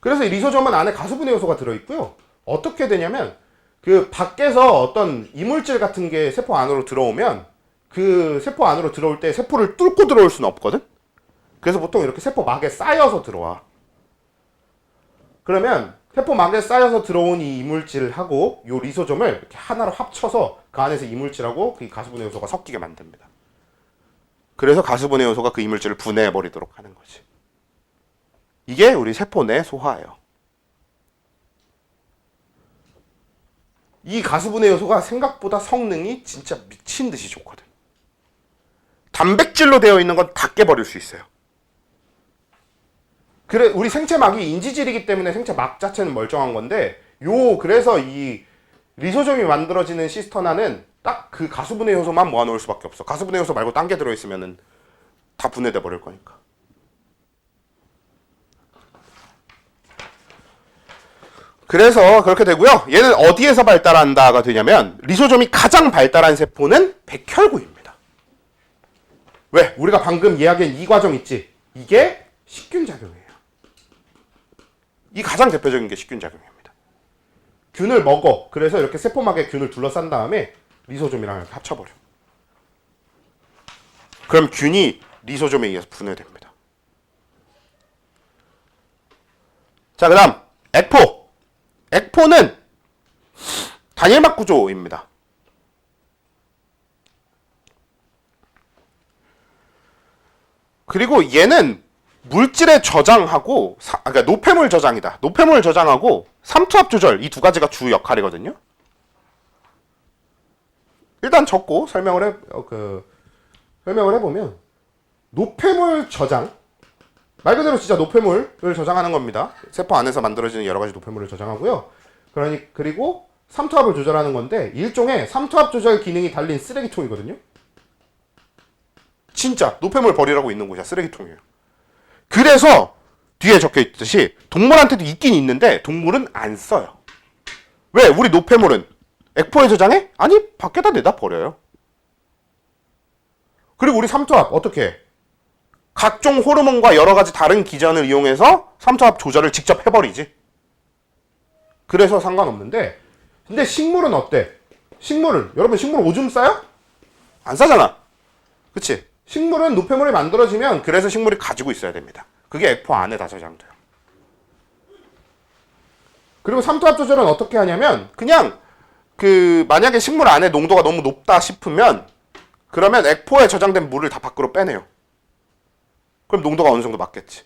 그래서 이 리소좀은 안에 가수분해 요소가 들어있고요. 어떻게 되냐면 그 밖에서 어떤 이물질 같은 게 세포 안으로 들어오면 그 세포 안으로 들어올 때 세포를 뚫고 들어올 수는 없거든. 그래서 보통 이렇게 세포막에 쌓여서 들어와. 그러면 세포막에 쌓여서 들어온 이 이물질하고 이 리소좀을 이렇게 하나로 합쳐서 그 안에서 이물질하고 그 가수분해 요소가 섞이게 만듭니다. 그래서 가수분해 요소가 그 이물질을 분해해버리도록 하는 거지. 이게 우리 세포 내 소화예요. 이 가수분해 요소가 생각보다 성능이 진짜 미친 듯이 좋거든. 단백질로 되어 있는 건 다 깨버릴 수 있어요. 그래, 우리 생체막이 인지질이기 때문에 생체막 자체는 멀쩡한 건데 그래서 이 리소좀이 만들어지는 시스터나는 딱 그 가수분해 요소만 모아놓을 수밖에 없어. 가수분해 요소 말고 딴 게 들어있으면은 다 분해돼 버릴 거니까. 그래서 그렇게 되고요. 얘는 어디에서 발달한다가 되냐면 리소좀이 가장 발달한 세포는 백혈구입니다. 왜? 우리가 방금 이야기한 이 과정 있지? 이게 식균작용이에요. 이 가장 대표적인 게 식균작용입니다. 균을 먹어. 그래서 이렇게 세포막에 균을 둘러싼 다음에 리소좀이랑 이렇게 합쳐버려. 그럼 균이 리소좀에 의해서 분해됩니다. 자, 그 다음 액포. 액포는 단일막 구조입니다. 그리고 얘는 물질의 저장하고 그러니까 노폐물 저장이다. 노폐물 저장하고 삼투압 조절 이 두 가지가 주 역할이거든요. 일단 적고 설명을 해보면 노폐물 저장 말 그대로 진짜 노폐물을 저장하는 겁니다. 세포 안에서 만들어지는 여러 가지 노폐물을 저장하고요. 그리고 삼투압을 조절하는 건데 일종의 삼투압 조절 기능이 달린 쓰레기통이거든요. 진짜 노폐물 버리라고 있는 곳이야. 쓰레기통이에요. 그래서 뒤에 적혀 있듯이 동물한테도 있긴 있는데 동물은 안 써요. 왜? 우리 노폐물은 액포에 저장해? 아니, 밖에다 내다 버려요. 그리고 우리 삼투압 어떻게 해? 각종 호르몬과 여러 가지 다른 기전을 이용해서 삼투압 조절을 직접 해버리지. 그래서 상관없는데, 근데 식물은 어때? 식물은 여러분 식물 오줌 싸요? 안 싸잖아. 그치? 식물은 노폐물이 만들어지면 그래서 식물이 가지고 있어야 됩니다. 그게 액포 안에 다 저장돼요. 그리고 삼투압 조절은 어떻게 하냐면 그냥 만약에 식물 안에 농도가 너무 높다 싶으면 그러면 액포에 저장된 물을 다 밖으로 빼내요. 그럼 농도가 어느 정도 맞겠지.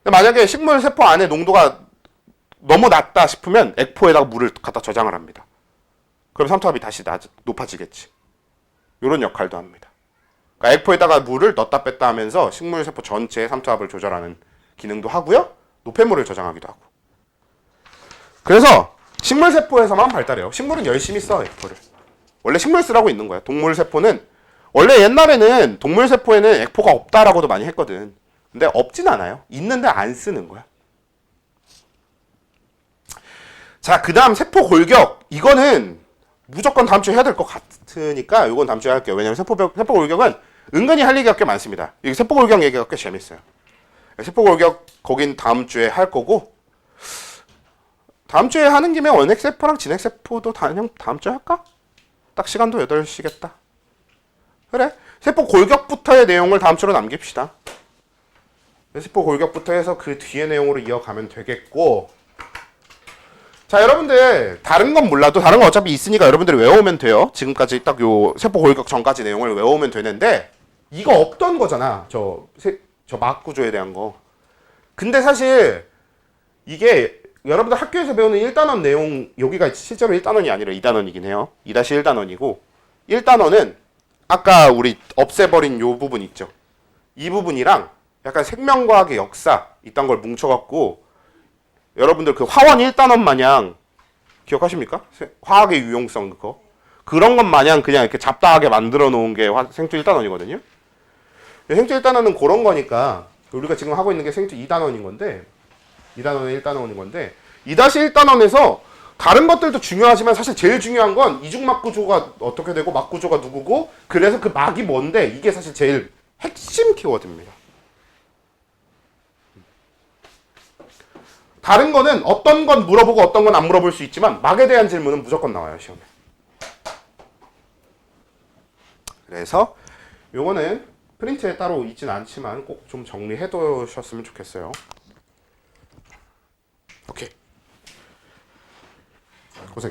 근데 만약에 식물 세포 안에 농도가 너무 낮다 싶으면 액포에다가 물을 갖다 저장을 합니다. 그럼 삼투압이 다시 높아지겠지. 이런 역할도 합니다. 그러니까 액포에다가 물을 넣었다 뺐다 하면서 식물 세포 전체의 삼투압을 조절하는 기능도 하고요. 노폐물을 저장하기도 하고. 그래서 식물 세포에서만 발달해요. 식물은 열심히 써, 액포를. 원래 식물 쓰라고 있는 거야. 동물 세포는 원래 옛날에는 동물 세포에는 액포가 없다라고도 많이 했거든. 근데 없진 않아요. 있는데 안 쓰는 거야. 자, 그 다음 세포 골격. 이거는 무조건 다음 주에 해야 될 것 같으니까 이건 다음 주에 할게요. 왜냐면 세포 골격은 은근히 할 얘기가 꽤 많습니다. 이 세포 골격 얘기가 꽤 재밌어요. 세포 골격 거긴 다음 주에 할 거고, 다음 주에 하는 김에 원핵세포랑 진핵세포도 그냥 다음 주에 할까? 딱 시간도 8시겠다. 그래. 세포 골격부터의 내용을 다음 주로 남깁시다. 세포 골격부터 해서 그 뒤의 내용으로 이어가면 되겠고, 자, 여러분들 다른 건 몰라도 다른 건 어차피 있으니까 여러분들이 외우면 돼요. 지금까지 딱 요 세포 골격 전까지 내용을 외우면 되는데, 이거 없던 거잖아. 저 막 구조에 대한 거. 근데 사실 이게 여러분들 학교에서 배우는 1단원 내용, 여기가 실제로 1단원이 아니라 2단원이긴 해요. 2-1단원이고, 1단원은 아까 우리 없애버린 요 부분 있죠. 이 부분이랑 약간 생명과학의 역사 이딴 걸 뭉쳐갖고, 여러분들 그 화원 1단원 마냥 기억하십니까? 화학의 유용성 그거. 그런 것 마냥 그냥 이렇게 잡다하게 만들어 놓은 게 생투 1단원이거든요. 생투 1단원은 그런 거니까 우리가 지금 하고 있는 게 생투 2단원인 건데, 2단원은 1단원인 건데, 2-1단원에서 다른 것들도 중요하지만 사실 제일 중요한 건 이중막 구조가 어떻게 되고 막 구조가 누구고, 그래서 그 막이 뭔데, 이게 사실 제일 핵심 키워드입니다. 다른 거는 어떤 건 물어보고 어떤 건 안 물어볼 수 있지만 막에 대한 질문은 무조건 나와요, 시험에. 그래서 요거는 프린트에 따로 있진 않지만 꼭 좀 정리해 두셨으면 좋겠어요. 오케이. 고생.